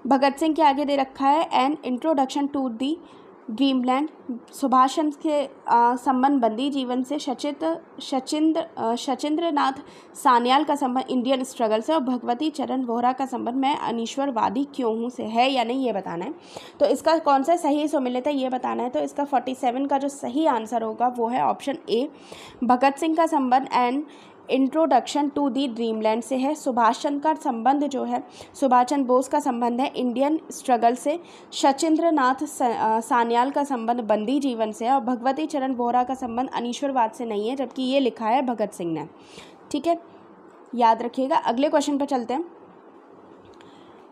भगत सिंह के आगे दे रखा है an introduction to the Dreamland, Subhash Chandra के संबंध बंदी जीवन से, शचीन्द्र नाथ सान्याल का संबंध इंडियन स्ट्रगल से, और भगवती चरण वोहरा का संबंध मैं अनीश्वरवादी क्यों हूँ से है या नहीं ये बताना है। तो इसका कौन सा सही सुमेलित है ये बताना है। तो इसका 47 का जो सही आंसर होगा वो है ऑप्शन ए, भगत सिंह का संबंध and introduction to the dreamland से है। सुभाष चंद्र का संबंध जो है, सुभाष चंद्र बोस का संबंध है इंडियन स्ट्रगल से। शचीन्द्र नाथ सान्याल का संबंध बंदी जीवन से है, और भगवती चरण वोहरा का संबंध अनीश्वरवाद से नहीं है, जबकि ये लिखा है भगत सिंह ने। ठीक है, याद रखिएगा। अगले क्वेश्चन पर चलते हैं।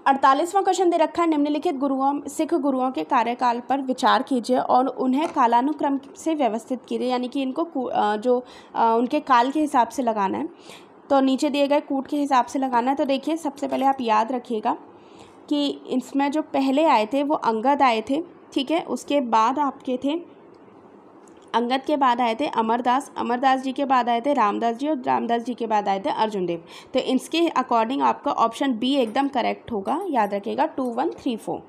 48वां क्वेश्चन दे रखा है, निम्नलिखित सिख गुरुओं के कार्यकाल पर विचार कीजिए और उन्हें कालानुक्रम से व्यवस्थित कीजिए, यानी कि इनको उनके काल के हिसाब से लगाना है। तो नीचे दिए गए कूट के हिसाब से लगाना है। तो देखिए, सबसे पहले आप याद रखिएगा कि इसमें जो पहले आए थे वो अंगद आए थे। ठीक है, उसके बाद आपके थे अंगद के बाद आए थे अमरदास जी के बाद आए थे रामदास जी, और रामदास जी के बाद आए थे अर्जुन देव। तो इसके अकॉर्डिंग आपका ऑप्शन बी एकदम करेक्ट होगा, याद रखिएगा 2 1 3 4।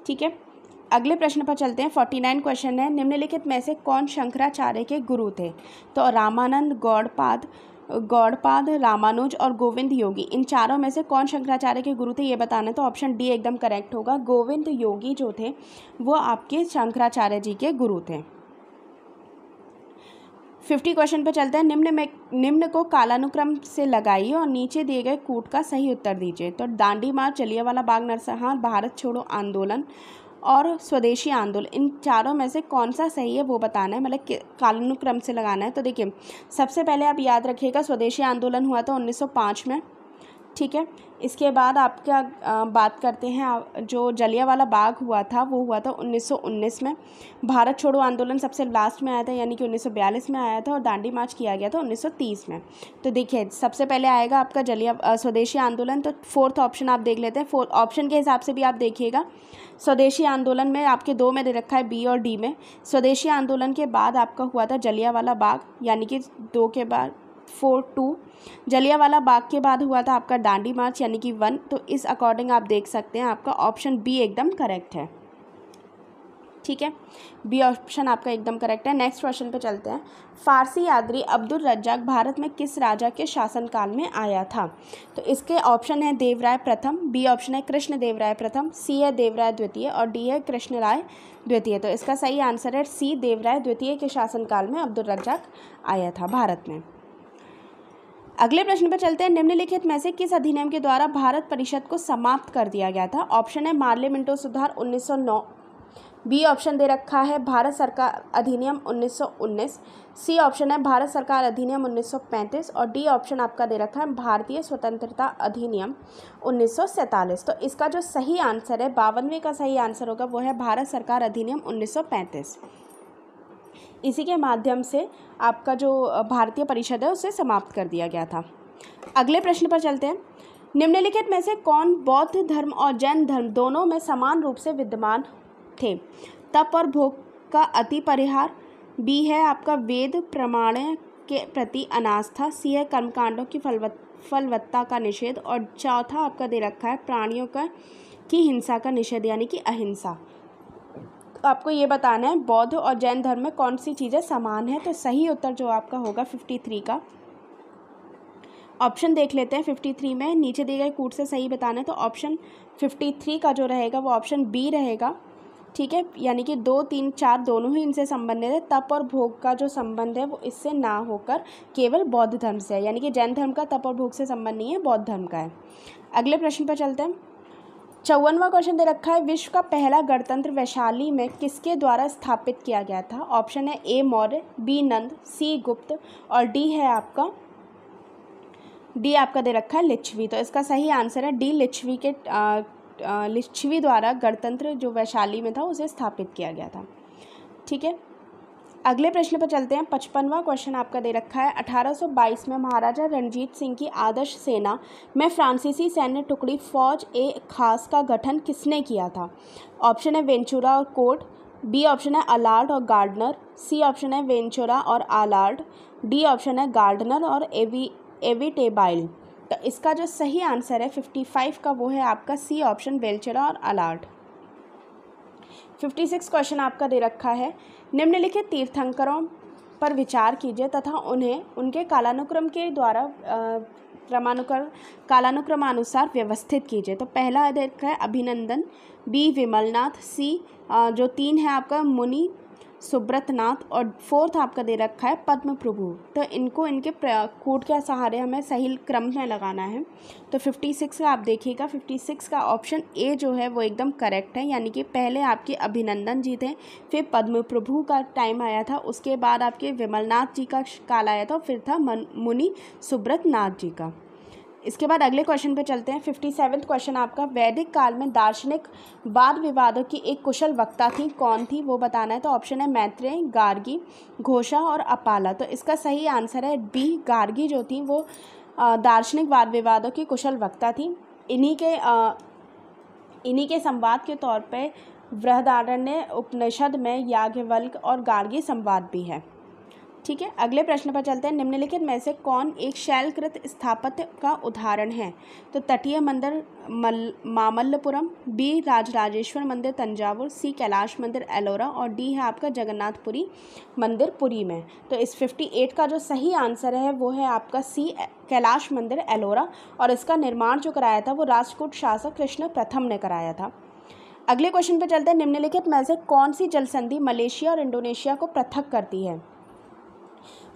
ठीक है, अगले प्रश्न पर चलते हैं। 49 क्वेश्चन है, निम्नलिखित में से कौन शंकराचार्य के गुरु थे। तो रामानंद, गौड़पाद, रामानुज और गोविंद योगी, इन चारों में से कौन शंकराचार्य के गुरु थे ये बताना है। तो ऑप्शन डी एकदम करेक्ट होगा, गोविंद योगी जो थे वो आपके शंकराचार्य जी के गुरु थे। 50 क्वेश्चन पे चलते हैं। निम्न को कालानुक्रम से लगाइए और नीचे दिए गए कूट का सही उत्तर दीजिए। तो दांडी मार्च, जलियांवाला बाग नरसंहार, भारत छोड़ो आंदोलन और स्वदेशी आंदोलन, इन चारों में से कौन सा सही है वो बताना है, मतलब कालानुक्रम से लगाना है। तो देखिए सबसे पहले आप याद रखिएगा स्वदेशी आंदोलन हुआ था 1905 में, ठीक है। इसके बाद आपका बात करते हैं जो जलियांवाला बाग हुआ था वो हुआ था 1919 में। भारत छोड़ो आंदोलन सबसे लास्ट में आया था, यानी कि 1942 में आया था, और दांडी मार्च किया गया था 1930 में। तो देखिए सबसे पहले आएगा आपका स्वदेशी आंदोलन। तो फोर्थ ऑप्शन आप देख लेते हैं। फोर्थ ऑप्शन के हिसाब से भी आप देखिएगा, स्वदेशी आंदोलन में आपके 2 में दे रखा है, बी और डी में। स्वदेशी आंदोलन के बाद आपका हुआ था जलियांवाला बाग, यानी कि 2 के बाद 4-2। जलियांवाला बाग के बाद हुआ था आपका दांडी मार्च, यानी कि 1। तो इस अकॉर्डिंग आप देख सकते हैं आपका ऑप्शन बी एकदम करेक्ट है, ठीक है। बी ऑप्शन आपका एकदम करेक्ट है। नेक्स्ट क्वेश्चन पे चलते हैं। फारसी यात्री अब्दुल रज्जाक भारत में किस राजा के शासनकाल में आया था? तो इसके ऑप्शन है देवराय प्रथम, बी ऑप्शन है कृष्ण देवराय प्रथम, सी है देवराय द्वितीय और डी है कृष्ण राय द्वितीय। तो इसका सही आंसर है सी, देवराय द्वितीय के शासनकाल में अब्दुल रज्जाक आया था भारत में। अगले प्रश्न पर चलते हैं। निम्नलिखित में से किस अधिनियम के द्वारा भारत परिषद को समाप्त कर दिया गया था? ऑप्शन है मार्ले मिंटो सुधार 1909, बी ऑप्शन दे रखा है भारत सरकार अधिनियम 1919, सी ऑप्शन है भारत सरकार अधिनियम 1935 और डी ऑप्शन आपका दे रखा है भारतीय स्वतंत्रता अधिनियम 1947। तो इसका जो सही आंसर है 52वें का सही आंसर होगा वो है भारत सरकार अधिनियम 1935। इसी के माध्यम से आपका जो भारतीय परिषद है उसे समाप्त कर दिया गया था। अगले प्रश्न पर चलते हैं। निम्नलिखित में से कौन बौद्ध धर्म और जैन धर्म दोनों में समान रूप से विद्यमान थे? तप और भोग का अति परिहार, बी है आपका वेद प्रमाण के प्रति अनास्था, सी है कर्मकांडों की फलवत्ता का निषेध और चौथा आपका दे रखा है प्राणियों की हिंसा का निषेध, यानी कि अहिंसा। आपको ये बताना है बौद्ध और जैन धर्म में कौन सी चीज़ें समान है। तो सही उत्तर जो आपका होगा 53 का ऑप्शन देख लेते हैं। 53 में नीचे दिए गए कूट से सही बताना है, तो ऑप्शन 53 का जो रहेगा वो ऑप्शन बी रहेगा, ठीक है। यानी कि 2, 3, 4 दोनों ही इनसे संबंधित है। तप और भोग का जो संबंध है वो इससे ना होकर केवल बौद्ध धर्म से है, यानी कि जैन धर्म का तप और भोग से संबंध नहीं है, बौद्ध धर्म का है। अगले प्रश्न पर चलते हैं। 54वां क्वेश्चन दे रखा है विश्व का पहला गणतंत्र वैशाली में किसके द्वारा स्थापित किया गया था? ऑप्शन है ए मौर्य, बी नंद, सी गुप्त और डी आपका दे रखा है लिच्छवी। तो इसका सही आंसर है डी, लिच्छवी द्वारा गणतंत्र जो वैशाली में था उसे स्थापित किया गया था, ठीक है। अगले प्रश्न पर चलते हैं। 55वां क्वेश्चन आपका दे रखा है 1822 में महाराजा रणजीत सिंह की आदर्श सेना में फ्रांसीसी सैन्य टुकड़ी फौज ए खास का गठन किसने किया था? ऑप्शन है वेंचुरा और कोड, बी ऑप्शन है अलार्ड और गार्डनर, सी ऑप्शन है वेंचुरा और अलार्ड, डी ऑप्शन है गार्डनर और एविटेबाइल। तो इसका जो सही आंसर है 55 का वो है आपका सी ऑप्शन, वेंचुरा और अलार्ड। 56 क्वेश्चन आपका दे रखा है निम्नलिखित तीर्थंकरों पर विचार कीजिए तथा उन्हें उनके कालानुक्रम के द्वारा कालानुक्रमानुसार व्यवस्थित कीजिए। तो पहला दे रखा है अभिनंदन, बी विमलनाथ, सी जो 3 है आपका मुनि सुब्रतनाथ और 4th आपका दे रखा है पद्म प्रभु। तो इनको इनके कूट के सहारे हमें सही क्रम में लगाना है। तो 56 का आप देखिएगा, 56 का ऑप्शन ए जो है वो एकदम करेक्ट है, यानी कि पहले आपके अभिनंदन जी थे, फिर पद्म प्रभु का टाइम आया था, उसके बाद आपके विमलनाथ जी का काल आया था, फिर था मुनि सुब्रतनाथ जी का। इसके बाद अगले क्वेश्चन पे चलते हैं। 57वां क्वेश्चन आपका वैदिक काल में दार्शनिक वाद विवादों की एक कुशल वक्ता थी, कौन थी वो बताना है। तो ऑप्शन है मैत्रेय, गार्गी, घोषा और अपाला। तो इसका सही आंसर है बी, गार्गी जो थी वो दार्शनिक वाद विवादों की कुशल वक्ता थी। इन्हीं के संवाद के तौर पे बृहदारण्य उपनिषद में याज्ञवल्क्य और गार्गी संवाद भी है, ठीक है। अगले प्रश्न पर चलते हैं। निम्नलिखित में से कौन एक शैलकृत स्थापत्य का उदाहरण है? तो तटीय मंदिर मामल्लपुरम, बी राजराजेश्वर मंदिर तंजावुर, सी कैलाश मंदिर एलोरा और डी है आपका जगन्नाथपुरी मंदिर पुरी में। तो इस 58 का जो सही आंसर है वो है आपका सी, कैलाश मंदिर एलोरा, और इसका निर्माण जो कराया था वो राष्ट्रकूट शासक कृष्ण प्रथम ने कराया था। अगले क्वेश्चन पर चलते हैं। निम्नलिखित में से कौन सी जलसंधि मलेशिया और इंडोनेशिया को पृथक करती है?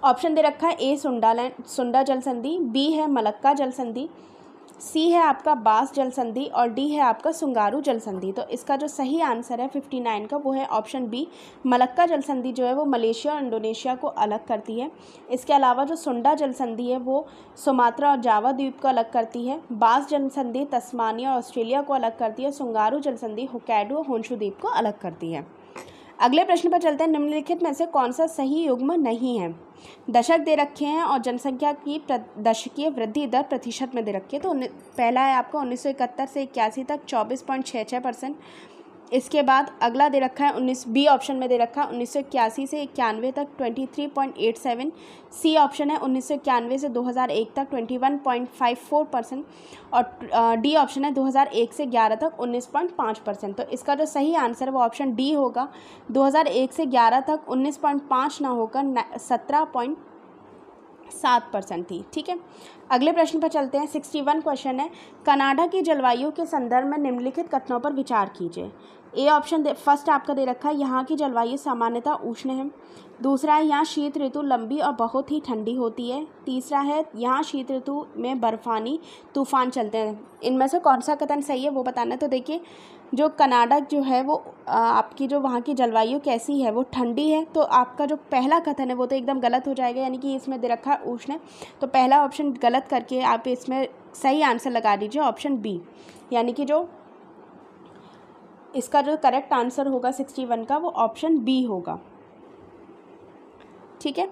ऑप्शन दे रखा है ए सुंडा जल संधि, बी है मलक्का जल संधि, सी है आपका बास जल संधि और डी है आपका सुंगारू जल संधि। तो इसका जो सही आंसर है 59 का वो है ऑप्शन बी, मलक्का जल संधि जो है वो मलेशिया और इंडोनेशिया को अलग करती है। इसके अलावा जो सुंडा जल संधि है वो सुमात्रा और जावा द्वीप को अलग करती है। बास जल संधि तस्मानिया और ऑस्ट्रेलिया को अलग करती है। सुंगारू जल संधि होक्काइडो और होंशु द्वीप को अलग करती है। अगले प्रश्न पर चलते हैं। निम्नलिखित में से कौन सा सही युग्म नहीं है? दशक दे रखे हैं और जनसंख्या की दशकीय वृद्धि दर प्रतिशत में दे रखी है। तो पहला है आपका 1971 से 81 तक 24.66%। इसके बाद अगला दे रखा है 19 बी ऑप्शन में दे रखा है 1981 से 91 तक 23.87। सी ऑप्शन है 1991 से 2001 तक 21.54% और डी ऑप्शन है 2001 से 11 तक 19.5%। तो इसका जो सही आंसर है वो ऑप्शन डी होगा। 2001 से 11 तक 19.5 ना होकर 17.7% थी। ठीक है, अगले प्रश्न पर चलते हैं। 61 क्वेश्चन है, कनाडा की जलवायु के संदर्भ में निम्नलिखित कथनों पर विचार कीजिए। ए ऑप्शन फर्स्ट आपका दे रखा है, यहाँ की जलवायु सामान्यतः उष्ण है। दूसरा है, यहाँ शीत ऋतु लंबी और बहुत ही ठंडी होती है। तीसरा है, यहाँ शीत ऋतु में बर्फानी तूफान चलते हैं। इनमें से कौन सा कथन सही है वो बताना है। तो देखिए, जो कनाडा जो है वो आपकी जो वहाँ की जलवायु कैसी है, वो ठंडी है। तो आपका जो पहला कथन है वो तो एकदम गलत हो जाएगा, यानी कि इसमें दे रखा है उष्ण। तो पहला ऑप्शन गलत करके आप इसमें सही आंसर लगा दीजिए ऑप्शन बी, यानी कि जो इसका जो करेक्ट आंसर होगा 61 का वो ऑप्शन बी होगा। ठीक है,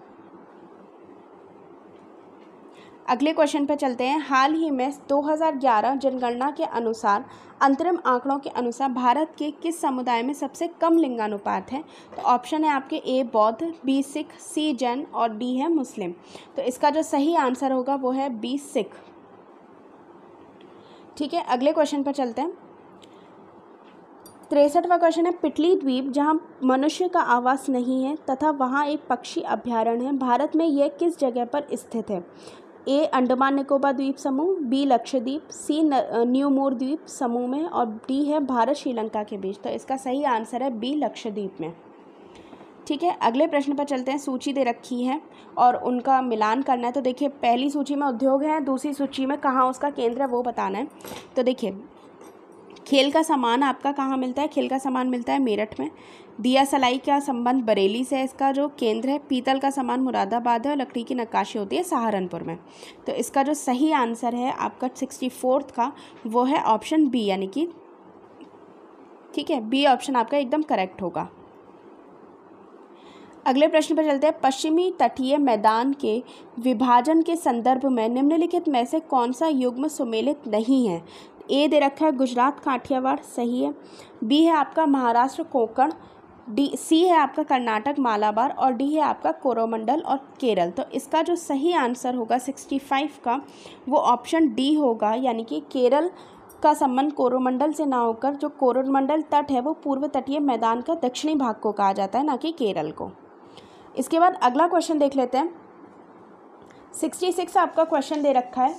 अगले क्वेश्चन पे चलते हैं। हाल ही में 2011 जनगणना के अनुसार अंतरिम आंकड़ों के अनुसार भारत के किस समुदाय में सबसे कम लिंगानुपात है? तो ऑप्शन है आपके ए बौद्ध, बी सिख, सी जैन और डी है मुस्लिम। तो इसका जो सही आंसर होगा वो है बी सिख। ठीक है, अगले क्वेश्चन पर चलते हैं। 63वां क्वेश्चन है, पिटली द्वीप जहां मनुष्य का आवास नहीं है तथा वहां एक पक्षी अभ्यारण्य है, भारत में यह किस जगह पर स्थित है? ए अंडमान निकोबार द्वीप समूह, बी लक्षद्वीप, सी न्यूमोर द्वीप समूह में और डी है भारत श्रीलंका के बीच। तो इसका सही आंसर है बी लक्षद्वीप में। ठीक है, अगले प्रश्न पर चलते हैं। सूची दे रखी है और उनका मिलान करना है। तो देखिए, पहली सूची में उद्योग है, दूसरी सूची में कहाँ उसका केंद्र है वो बताना है। तो देखिए, खेल का सामान आपका कहाँ मिलता है? खेल का सामान मिलता है मेरठ में। दिया सलाई का संबंध बरेली से इसका जो केंद्र है। पीतल का सामान मुरादाबाद है और लकड़ी की नक्काशी होती है सहारनपुर में। तो इसका जो सही आंसर है आपका 64 का वो है ऑप्शन बी, यानी कि ठीक है, बी ऑप्शन आपका एकदम करेक्ट होगा। अगले प्रश्न पर चलते हैं। पश्चिमी तटीय मैदान के विभाजन के संदर्भ में निम्नलिखित में से कौन सा युग्म सुमेलित नहीं है? ए दे रखा है गुजरात काठियावाड़, सही है। बी है आपका महाराष्ट्र कोंकण, सी है आपका कर्नाटक मालाबार और डी है आपका कोरोमंडल और केरल। तो इसका जो सही आंसर होगा 65 का वो ऑप्शन डी होगा, यानी कि केरल का संबंध कोरोमंडल से ना होकर जो कोरोमंडल तट है वो पूर्व तटीय मैदान का दक्षिणी भाग को कहा जाता है, ना कि केरल को। इसके बाद अगला क्वेश्चन देख लेते हैं। 66 आपका क्वेश्चन दे रखा है।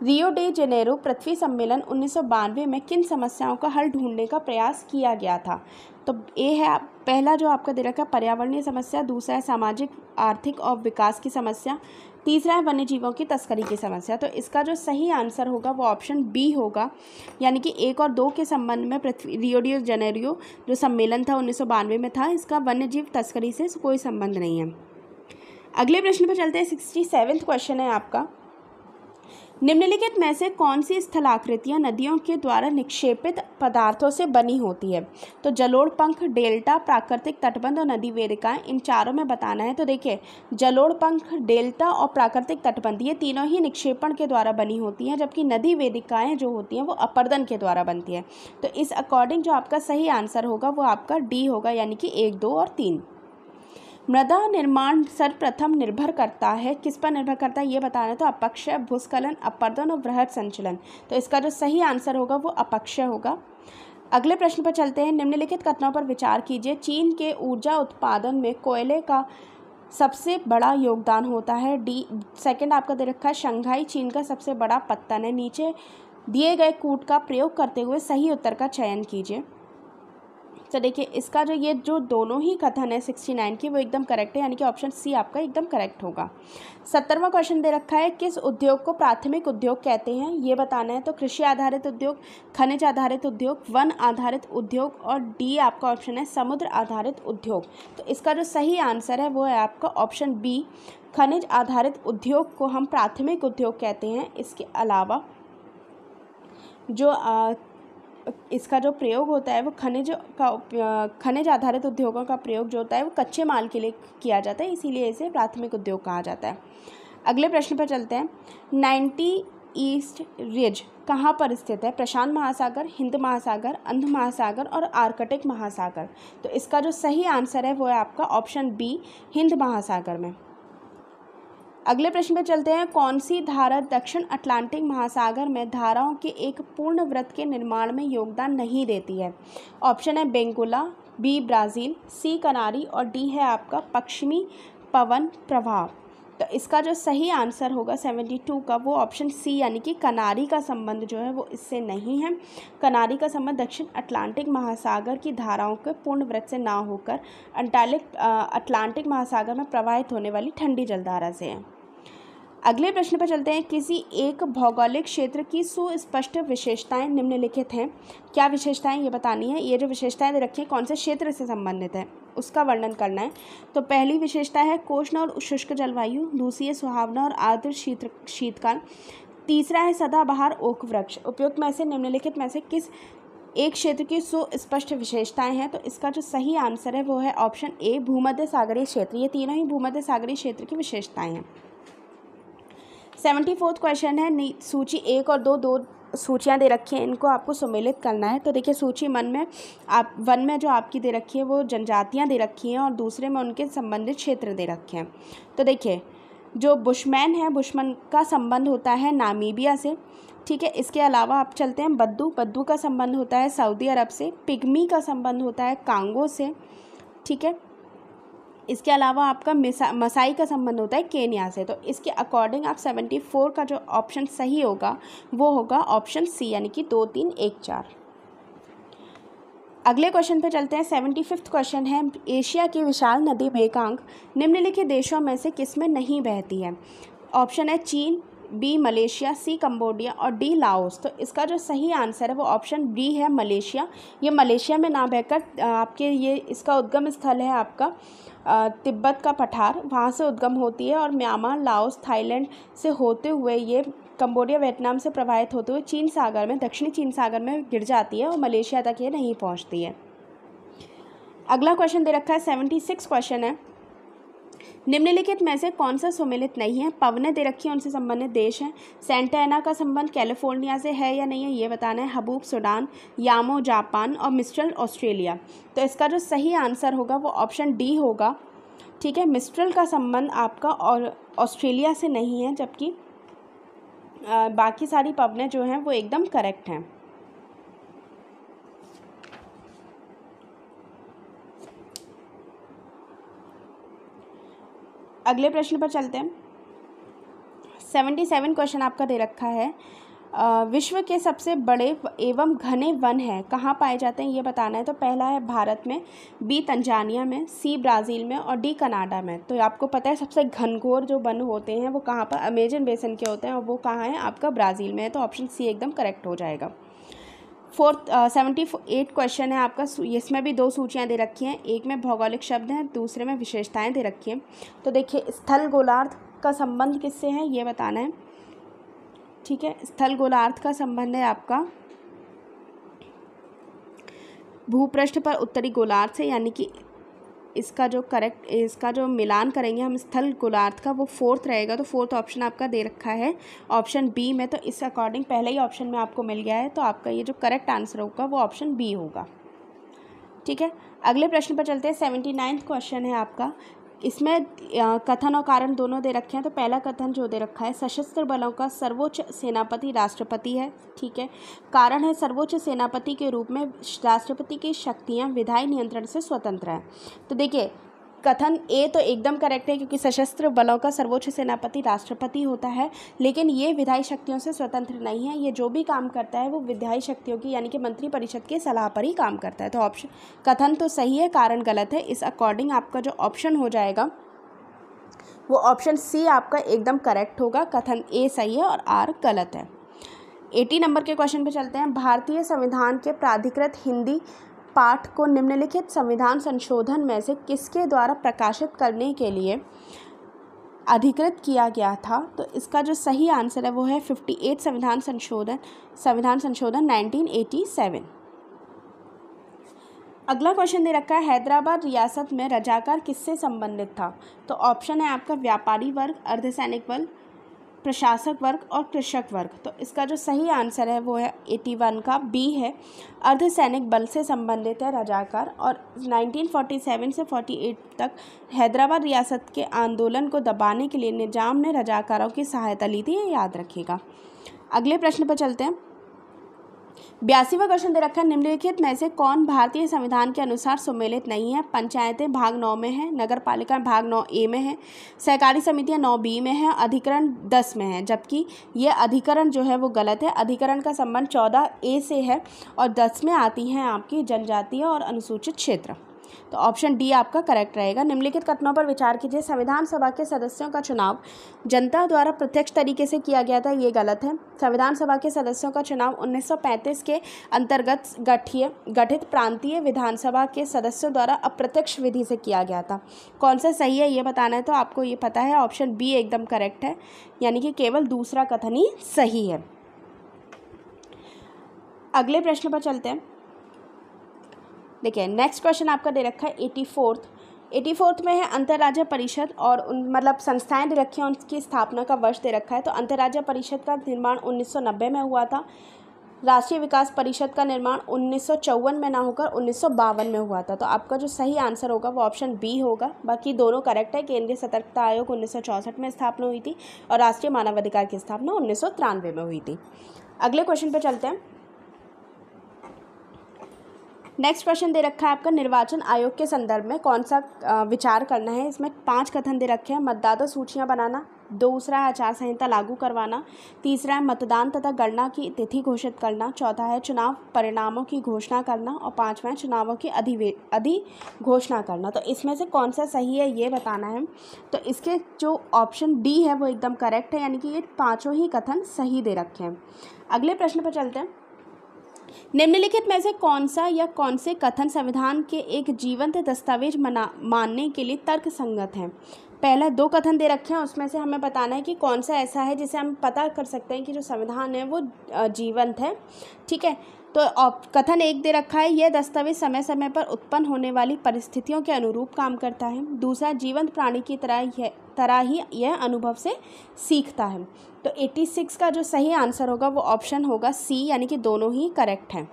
रियो डे जेनेरो पृथ्वी सम्मेलन 1992 में किन समस्याओं का हल ढूंढने का प्रयास किया गया था? तो ए है पहला जो आपका दे रखा है पर्यावरणीय समस्या, दूसरा है सामाजिक आर्थिक और विकास की समस्या, तीसरा है वन्य जीवों की तस्करी की समस्या। तो इसका जो सही आंसर होगा वो ऑप्शन बी होगा, यानी कि 1 और 2 के संबंध में रियो डी जेनेरियो जो सम्मेलन था 1992 में था, इसका वन्य जीव तस्करी से कोई संबंध नहीं है। अगले प्रश्न पर चलते हैं। 67वां क्वेश्चन है आपका। निम्नलिखित में से कौन सी स्थलाकृतियाँ नदियों के द्वारा निक्षेपित पदार्थों से बनी होती है? तो जलोढ़ पंख, डेल्टा, प्राकृतिक तटबंध और नदी वेदिकाएं, इन चारों में बताना है। तो देखिए, जलोढ़ पंख, डेल्टा और प्राकृतिक तटबंध ये तीनों ही निक्षेपण के द्वारा बनी होती हैं, जबकि नदी वेदिकाएं जो होती हैं वो अपर्दन के द्वारा बनती है। तो इस अकॉर्डिंग जो आपका सही आंसर होगा वो आपका डी होगा, यानी कि 1, 2 और 3। मृदा निर्माण सर्वप्रथम निर्भर करता है, किस पर निर्भर करता है ये बताना है। तो अपक्षय, भूस्खलन, अपर्दन और वृहद संचलन। तो इसका जो सही आंसर होगा वो अपक्षय होगा। अगले प्रश्न पर चलते हैं। निम्नलिखित कथनों पर विचार कीजिए। चीन के ऊर्जा उत्पादन में कोयले का सबसे बड़ा योगदान होता है। डी सेकंड आपका दे रखा है शंघाई चीन का सबसे बड़ा पत्तन है। नीचे दिए गए कूट का प्रयोग करते हुए सही उत्तर का चयन कीजिए। तो देखिए इसका जो ये जो दोनों ही कथन है 69 की वो एकदम करेक्ट है, यानी कि ऑप्शन सी आपका एकदम करेक्ट होगा। 70वां क्वेश्चन दे रखा है, किस उद्योग को प्राथमिक उद्योग कहते हैं ये बताना है। तो कृषि आधारित उद्योग, खनिज आधारित उद्योग, वन आधारित उद्योग और डी आपका ऑप्शन है समुद्र आधारित उद्योग। तो इसका जो सही आंसर है वो है आपका ऑप्शन बी, खनिज आधारित उद्योग को हम प्राथमिक उद्योग कहते हैं। इसके अलावा जो इसका जो प्रयोग होता है वो खनिज आधारित उद्योगों का प्रयोग जो होता है वो कच्चे माल के लिए किया जाता है, इसीलिए इसे प्राथमिक उद्योग कहा जाता है। अगले प्रश्न पर चलते हैं। 90 ईस्ट रिज कहाँ पर स्थित है? प्रशांत महासागर, हिंद महासागर, अंध महासागर और आर्कटिक महासागर। तो इसका जो सही आंसर है वो है आपका ऑप्शन बी, हिंद महासागर में। अगले प्रश्न पर चलते हैं। कौन सी धारा दक्षिण अटलांटिक महासागर में धाराओं के एक पूर्ण वृत्त के निर्माण में योगदान नहीं देती है? ऑप्शन है बेंगुला, बी ब्राज़ील, सी कनारी और डी है आपका पश्चिमी पवन प्रभाव। तो इसका जो सही आंसर होगा 72 का वो ऑप्शन सी, यानी कि कनारी का संबंध जो है वो इससे नहीं है। कनारी का संबंध दक्षिण अटलांटिक महासागर की धाराओं के पूर्ण वृत्त से ना होकर अटलांटिक महासागर में प्रवाहित होने वाली ठंडी जलधारा से है। अगले प्रश्न पर चलते हैं। किसी एक भौगोलिक क्षेत्र की सुस्पष्ट विशेषताएं निम्नलिखित हैं। क्या विशेषताएं ये बतानी है। ये जो विशेषताएं दे रखी हैं कौन से क्षेत्र से संबंधित है उसका वर्णन करना है। तो पहली विशेषता है कोष्ण और शुष्क जलवायु, दूसरी है सुहावना और आर्द्र शीतकाल, तीसरा है सदाबहार ओक वृक्ष। उपयुक्त में से निम्नलिखित में से किस एक क्षेत्र की सुस्पष्ट विशेषताएं हैं? तो इसका जो सही आंसर है वो है ऑप्शन ए, भूमध्य सागरीय क्षेत्र। ये तीनों ही भूमध्य सागरीय क्षेत्र की विशेषताएं हैं। 74वां क्वेश्चन है। सूची 1 और 2 सूचियाँ दे रखी हैं, इनको आपको सम्मिलित करना है। तो देखिए सूची वन में जो आपकी दे रखी है वो जनजातियाँ दे रखी हैं और दूसरे में उनके संबंधित क्षेत्र दे रखे हैं। तो देखिए जो बुशमैन है, बुशमैन का संबंध होता है नामीबिया से, ठीक है। इसके अलावा आप चलते हैं बद्दू का संबंध होता है सऊदी अरब से, पिग्मी का संबंध होता है कांगो से, ठीक है। इसके अलावा आपका मसाई का संबंध होता है केन्या से। तो इसके अकॉर्डिंग आप 74 का जो ऑप्शन सही होगा वो होगा ऑप्शन सी, यानी कि 2, 3, 1, 4। अगले क्वेश्चन पे चलते हैं। 75वां क्वेश्चन है। एशिया की विशाल नदी मेकांग निम्नलिखित देशों में से किसमें नहीं बहती है? ऑप्शन है चीन, बी मलेशिया, सी कंबोडिया और डी लाओस। तो इसका जो सही आंसर है वो ऑप्शन बी है मलेशिया। ये मलेशिया में ना बहकर आपके ये इसका उद्गम स्थल है आपका तिब्बत का पठार, वहाँ से उद्गम होती है और म्यांमार, लाओस, थाईलैंड से होते हुए ये कंबोडिया, वियतनाम से प्रवाहित होते हुए चीन सागर में, दक्षिणी चीन सागर में गिर जाती है और मलेशिया तक ये नहीं पहुँचती है। अगला क्वेश्चन दे रखा है। 76 क्वेश्चन है। निम्नलिखित में से कौन सा सम्मिलित नहीं है? पवनें दे रखी हैं, उनसे संबंधित देश हैं। सेंटा एना का संबंध कैलिफोर्निया से है या नहीं है ये बताना है। हबूब सूडान, यामो जापान और मिस्ट्रल ऑस्ट्रेलिया। तो इसका जो सही आंसर होगा वो ऑप्शन डी होगा, ठीक है। मिस्ट्रल का संबंध आपका और ऑस्ट्रेलिया से नहीं है, जबकि बाकी सारी पवनें जो हैं वो एकदम करेक्ट हैं। अगले प्रश्न पर चलते हैं। 77 क्वेश्चन आपका दे रखा है। विश्व के सबसे बड़े एवं घने वन हैं कहाँ पाए जाते हैं ये बताना है। तो पहला है भारत में, बी तंजानिया में, सी ब्राज़ील में और डी कनाडा में। तो आपको पता है सबसे घनघोर जो वन होते हैं वो कहाँ पर, अमेजन बेसिन के होते हैं और वो कहाँ है आपका ब्राज़ील में है। तो ऑप्शन सी एकदम करेक्ट हो जाएगा। 78 क्वेश्चन है आपका। इसमें भी 2 सूचियाँ दे रखी हैं, एक में भौगोलिक शब्द हैं, दूसरे में विशेषताएं दे रखी हैं। तो देखिए स्थल गोलार्ध का संबंध किससे है ये बताना है, ठीक है। स्थल गोलार्ध का संबंध है आपका भूपृष्ठ पर उत्तरी गोलार्ध से, यानी कि इसका जो मिलान करेंगे हम स्थल गोलार्ध का वो 4th रहेगा। तो 4th ऑप्शन आपका दे रखा है ऑप्शन बी में। तो इस अकॉर्डिंग पहले ही ऑप्शन में आपको मिल गया है, तो आपका ये जो करेक्ट आंसर होगा वो ऑप्शन बी होगा, ठीक है। अगले प्रश्न पर चलते हैं। 79वां क्वेश्चन है आपका। इसमें कथन और कारण दोनों दे रखे हैं। तो पहला कथन जो दे रखा है, सशस्त्र बलों का सर्वोच्च सेनापति राष्ट्रपति है, ठीक है। कारण है सर्वोच्च सेनापति के रूप में राष्ट्रपति की शक्तियां विधायी नियंत्रण से स्वतंत्र है। तो देखिए कथन ए तो एकदम करेक्ट है, क्योंकि सशस्त्र बलों का सर्वोच्च सेनापति राष्ट्रपति होता है, लेकिन ये विधायी शक्तियों से स्वतंत्र नहीं है। ये जो भी काम करता है वो विधायी शक्तियों की यानी कि मंत्रिपरिषद की सलाह पर ही काम करता है। तो ऑप्शन कथन तो सही है, कारण गलत है। इस अकॉर्डिंग आपका जो ऑप्शन हो जाएगा वो ऑप्शन सी आपका एकदम करेक्ट होगा। कथन ए सही है और आर गलत है। 80 नंबर के क्वेश्चन पे चलते हैं। भारतीय संविधान के प्राधिकृत हिंदी पाठ को निम्नलिखित संविधान संशोधन में से किसके द्वारा प्रकाशित करने के लिए अधिकृत किया गया था? तो इसका जो सही आंसर है वो है 58 संविधान संशोधन 1987। अगला क्वेश्चन दे रखा है, हैदराबाद रियासत में रजाकार किससे संबंधित था? तो ऑप्शन है आपका व्यापारी वर्ग, अर्धसैनिक बल, प्रशासक वर्ग और कृषक वर्ग। तो इसका जो सही आंसर है वो है 81 का बी है, अर्धसैनिक बल से संबंधित है रजाकार। और 1947 से 48 तक हैदराबाद रियासत के आंदोलन को दबाने के लिए निजाम ने रजाकारों की सहायता ली थी, ये याद रखिएगा। अगले प्रश्न पर चलते हैं। 82वां क्वेश्चन दे रखा है, निम्नलिखित में से कौन भारतीय संविधान के अनुसार सम्मिलित नहीं है? पंचायतें भाग 9 में है, नगर पालिका भाग 9A में है, सहकारी समितियां 9B में है, अधिकरण 10 में है। जबकि ये अधिकरण जो है वो गलत है। अधिकरण का संबंध 14A से है और 10 में आती हैं आपकी जनजातीय और अनुसूचित क्षेत्र। तो ऑप्शन डी आपका करेक्ट रहेगा। निम्नलिखित कथनों पर विचार कीजिए। संविधान सभा के सदस्यों का चुनाव जनता द्वारा प्रत्यक्ष तरीके से किया गया था, ये गलत है। संविधान सभा के सदस्यों का चुनाव 1935 के अंतर्गत गठित प्रांतीय विधानसभा के सदस्यों द्वारा अप्रत्यक्ष विधि से किया गया था। कौन सा सही है ये बताना है, तो आपको ये पता है, ऑप्शन बी एकदम करेक्ट है, यानी कि केवल दूसरा कथन ही सही है। अगले प्रश्न पर चलते हैं। देखिए नेक्स्ट क्वेश्चन आपका दे रखा है 84th में है अंतर्राज्य परिषद और मतलब संस्थाएं दे रखी हैं, उनकी स्थापना का वर्ष दे रखा है। तो अंतर्राज्य परिषद का निर्माण 1990 में हुआ था। राष्ट्रीय विकास परिषद का निर्माण 1954 में ना होकर 1952 में हुआ था। तो आपका जो सही आंसर होगा वो ऑप्शन बी होगा। बाकी दोनों करेक्ट है। केंद्रीय सतर्कता आयोग 1964 में स्थापना हुई थी और राष्ट्रीय मानवाधिकार की स्थापना 1993 में हुई थी। अगले क्वेश्चन पर चलते हैं। नेक्स्ट क्वेश्चन दे रखा है आपका निर्वाचन आयोग के संदर्भ में कौन सा विचार करना है। इसमें 5 कथन दे रखे हैं। मतदाता सूचियां बनाना, दूसरा है आचार संहिता लागू करवाना, तीसरा है मतदान तथा गणना की तिथि घोषित करना, चौथा है चुनाव परिणामों की घोषणा करना और 5वां है चुनावों की अधिघोषणा करना। तो इसमें से कौन सा सही है ये बताना है। तो इसके जो ऑप्शन डी है वो एकदम करेक्ट है, यानी कि ये 5 ही कथन सही दे रखे हैं। अगले प्रश्न पर चलते हैं। निम्नलिखित में से कौन सा या कौन से कथन संविधान के एक जीवंत दस्तावेज मानने के लिए तर्कसंगत हैं? पहला 2 कथन दे रखे हैं, उसमें से हमें बताना है कि कौन सा ऐसा है जिसे हम पता कर सकते हैं कि जो संविधान है वो जीवंत है। ठीक है, तो कथन 1 दे रखा है, यह दस्तावेज समय समय पर उत्पन्न होने वाली परिस्थितियों के अनुरूप काम करता है। दूसरा, जीवंत प्राणी की तरह ही यह अनुभव से सीखता है। तो 86 का जो सही आंसर होगा वो ऑप्शन होगा सी, यानी कि दोनों ही करेक्ट हैं।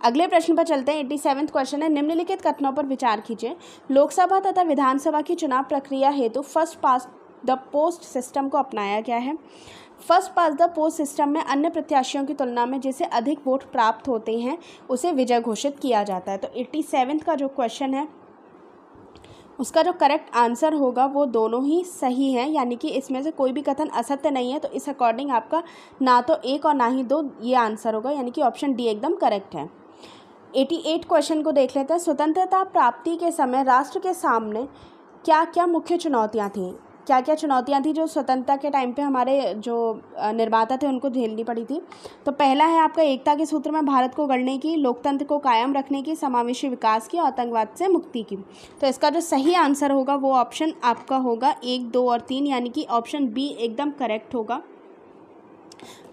अगले प्रश्न पर चलते हैं। 87वां क्वेश्चन है, निम्नलिखित कथनों पर विचार कीजिए। लोकसभा तथा विधानसभा की चुनाव प्रक्रिया हेतु first pass the post system को अपनाया गया है। First pass the post system में अन्य प्रत्याशियों की तुलना में जिसे अधिक वोट प्राप्त होते हैं उसे विजय घोषित किया जाता है। तो 87 का जो क्वेश्चन है उसका जो करेक्ट आंसर होगा वो दोनों ही सही हैं, यानी कि इसमें से कोई भी कथन असत्य नहीं है। तो इस अकॉर्डिंग आपका ना तो 1 और ना ही 2 ये आंसर होगा, यानी कि ऑप्शन डी एकदम करेक्ट है। 88 क्वेश्चन को देख लेते हैं। स्वतंत्रता प्राप्ति के समय राष्ट्र के सामने क्या क्या मुख्य चुनौतियां थीं? क्या क्या चुनौतियां थी जो स्वतंत्रता के टाइम पे हमारे जो निर्माता थे उनको झेलनी पड़ी थी? तो पहला है आपका एकता के सूत्र में भारत को गढ़ने की, लोकतंत्र को कायम रखने की, समावेशी विकास की, आतंकवाद से मुक्ति की। तो इसका जो सही आंसर होगा वो ऑप्शन आपका होगा 1, 2 और 3, यानी कि ऑप्शन बी एकदम करेक्ट होगा।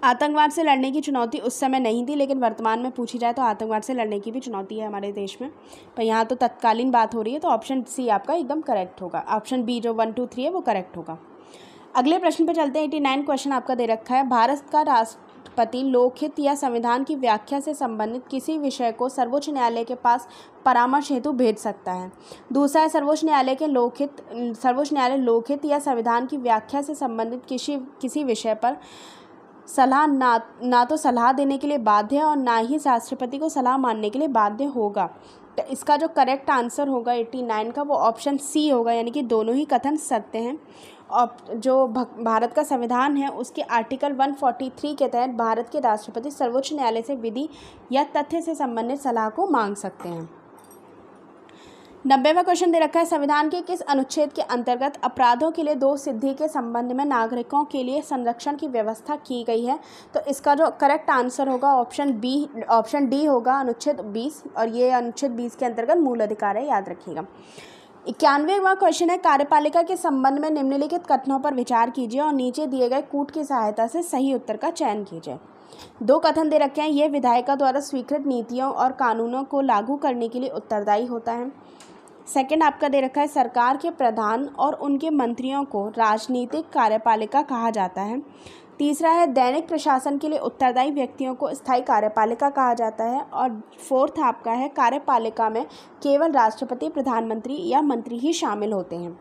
आतंकवाद से लड़ने की चुनौती उस समय नहीं थी, लेकिन वर्तमान में पूछी जाए तो आतंकवाद से लड़ने की भी चुनौती है हमारे देश में, पर यहाँ तो तत्कालीन बात हो रही है। तो ऑप्शन सी आपका एकदम करेक्ट होगा। ऑप्शन बी जो 1, 2, 3 है वो करेक्ट होगा। अगले प्रश्न पर चलते हैं। 89 क्वेश्चन आपका दे रखा है, भारत का राष्ट्रपति लोकहित या संविधान की व्याख्या से संबंधित किसी विषय को सर्वोच्च न्यायालय के पास परामर्श हेतु भेज सकता है। दूसरा है सर्वोच्च न्यायालय लोकहित या संविधान की व्याख्या से संबंधित किसी विषय पर सलाह ना तो सलाह देने के लिए बाध्य है और ना ही राष्ट्रपति को सलाह मानने के लिए बाध्य होगा। तो इसका जो करेक्ट आंसर होगा 89 का वो ऑप्शन सी होगा, यानी कि दोनों ही कथन सत्य हैं। और जो भारत का संविधान है उसके आर्टिकल 143 के तहत भारत के राष्ट्रपति सर्वोच्च न्यायालय से विधि या तथ्य से संबंधित सलाह को मांग सकते हैं। 90वां क्वेश्चन दे रखा है, संविधान के किस अनुच्छेद के अंतर्गत अपराधों के लिए दो सिद्धि के संबंध में नागरिकों के लिए संरक्षण की व्यवस्था की गई है? तो इसका जो करेक्ट आंसर होगा ऑप्शन डी होगा, अनुच्छेद 20, और ये अनुच्छेद 20 के अंतर्गत मूल अधिकार है, याद रखिएगा। 91वां क्वेश्चन है, कार्यपालिका के संबंध में निम्नलिखित कथनों पर विचार कीजिए और नीचे दिए गए कूट की सहायता से सही उत्तर का चयन कीजिए। दो कथन दे रखे हैं, ये विधायिका द्वारा स्वीकृत नीतियों और कानूनों को लागू करने के लिए उत्तरदायी होता है। सेकंड आपका दे रखा है, सरकार के प्रधान और उनके मंत्रियों को राजनीतिक कार्यपालिका कहा जाता है। तीसरा है, दैनिक प्रशासन के लिए उत्तरदायी व्यक्तियों को स्थायी कार्यपालिका कहा जाता है। और फोर्थ आपका है, कार्यपालिका में केवल राष्ट्रपति, प्रधानमंत्री या मंत्री ही शामिल होते हैं।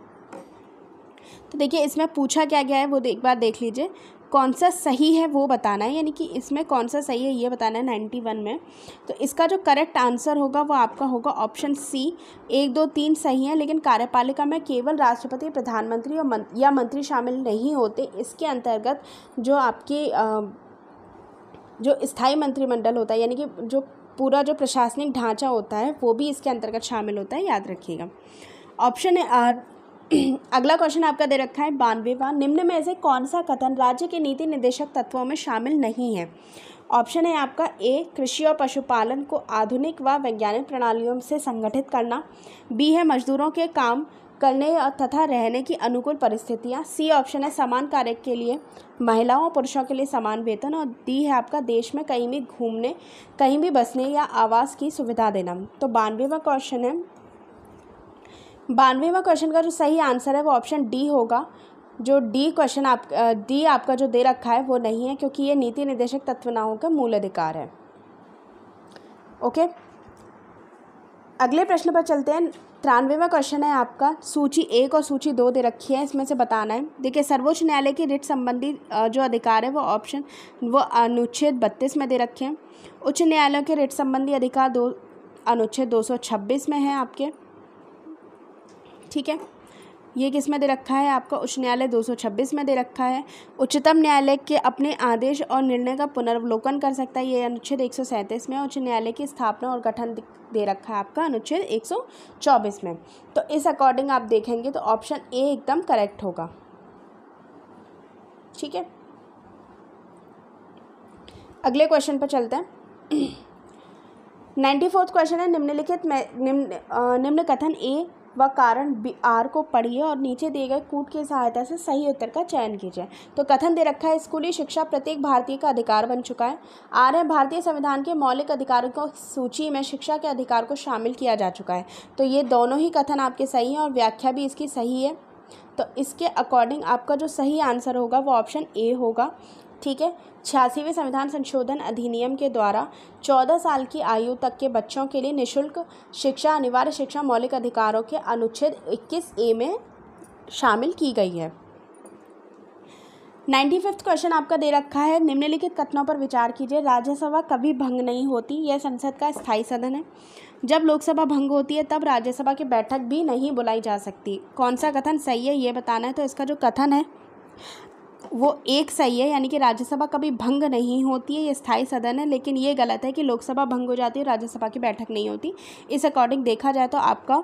तो देखिए इसमें पूछा क्या गया है वो एक बार देख लीजिए, कौन सा सही है वो बताना है, यानी कि इसमें कौन सा सही है ये बताना है 91 में। तो इसका जो करेक्ट आंसर होगा वो आपका होगा ऑप्शन सी, 1, 2, 3 सही है, लेकिन कार्यपालिका में केवल राष्ट्रपति, प्रधानमंत्री या मंत्री शामिल नहीं होते। इसके अंतर्गत जो आपकी जो स्थायी मंत्रिमंडल होता है, यानी कि जो पूरा जो प्रशासनिक ढांचा होता है वो भी इसके अंतर्गत शामिल होता है, याद रखिएगा। ऑप्शन है आर। अगला क्वेश्चन आपका दे रखा है 92वां, निम्न में से कौन सा कथन राज्य के नीति निर्देशक तत्वों में शामिल नहीं है? ऑप्शन है आपका ए, कृषि और पशुपालन को आधुनिक व वैज्ञानिक प्रणालियों से संगठित करना। बी है, मजदूरों के काम करने तथा रहने की अनुकूल परिस्थितियाँ। सी ऑप्शन है, समान कार्य के लिए महिलाओं और पुरुषों के लिए समान वेतन। और डी है आपका, देश में कहीं भी घूमने, कहीं भी बसने या आवास की सुविधा देना। तो 92वां क्वेश्चन है, 92वां क्वेश्चन का जो सही आंसर है वो ऑप्शन डी होगा। जो डी क्वेश्चन डी आपका जो दे रखा है वो नहीं है, क्योंकि ये नीति निर्देशक तत्व ना होकर मूल अधिकार है। ओके, अगले प्रश्न पर चलते हैं। 93वां क्वेश्चन है आपका, सूची 1 और सूची 2 दे रखी है, इसमें से बताना है। देखिए, सर्वोच्च न्यायालय की रिट संबंधी जो अधिकार है वो अनुच्छेद 32 में दे रखे हैं। उच्च न्यायालयों के रिट संबंधी अधिकार अनुच्छेद 226 में है आपके, ठीक है। ये किस में दे रखा है आपका, उच्च न्यायालय 226 में दे रखा है। उच्चतम न्यायालय के अपने आदेश और निर्णय का पुनर्वलोकन कर सकता है, ये अनुच्छेद 137 में। उच्च न्यायालय की स्थापना और गठन दे रखा है आपका अनुच्छेद 124 में। तो इस अकॉर्डिंग आप देखेंगे तो ऑप्शन ए एकदम करेक्ट होगा, ठीक है। अगले क्वेश्चन पर चलते हैं। 94वां क्वेश्चन है, निम्नलिखित में निम्न कथन ए व कारण आर को पढ़िए और नीचे दिए गए कूट की सहायता से सही उत्तर का चयन कीजिए। तो कथन दे रखा है, स्कूली शिक्षा प्रत्येक भारतीय का अधिकार बन चुका है। आर है, भारतीय संविधान के मौलिक अधिकारों की सूची में शिक्षा के अधिकार को शामिल किया जा चुका है। तो ये दोनों ही कथन आपके सही हैं और व्याख्या भी इसकी सही है। तो इसके अकॉर्डिंग आपका जो सही आंसर होगा वो ऑप्शन ए होगा, ठीक है। 86वें संविधान संशोधन अधिनियम के द्वारा 14 साल की आयु तक के बच्चों के लिए निःशुल्क शिक्षा, अनिवार्य शिक्षा मौलिक अधिकारों के अनुच्छेद 21A में शामिल की गई है। 95वां क्वेश्चन आपका दे रखा है, निम्नलिखित कथनों पर विचार कीजिए। राज्यसभा कभी भंग नहीं होती, यह संसद का स्थायी सदन है। जब लोकसभा भंग होती है तब राज्यसभा की बैठक भी नहीं बुलाई जा सकती। कौन सा कथन सही है ये बताना है। तो इसका जो कथन है वो एक सही है, यानी कि राज्यसभा कभी भंग नहीं होती है, ये स्थायी सदन है। लेकिन ये गलत है कि लोकसभा भंग हो जाती है, राज्यसभा की बैठक नहीं होती। इस अकॉर्डिंग देखा जाए तो आपका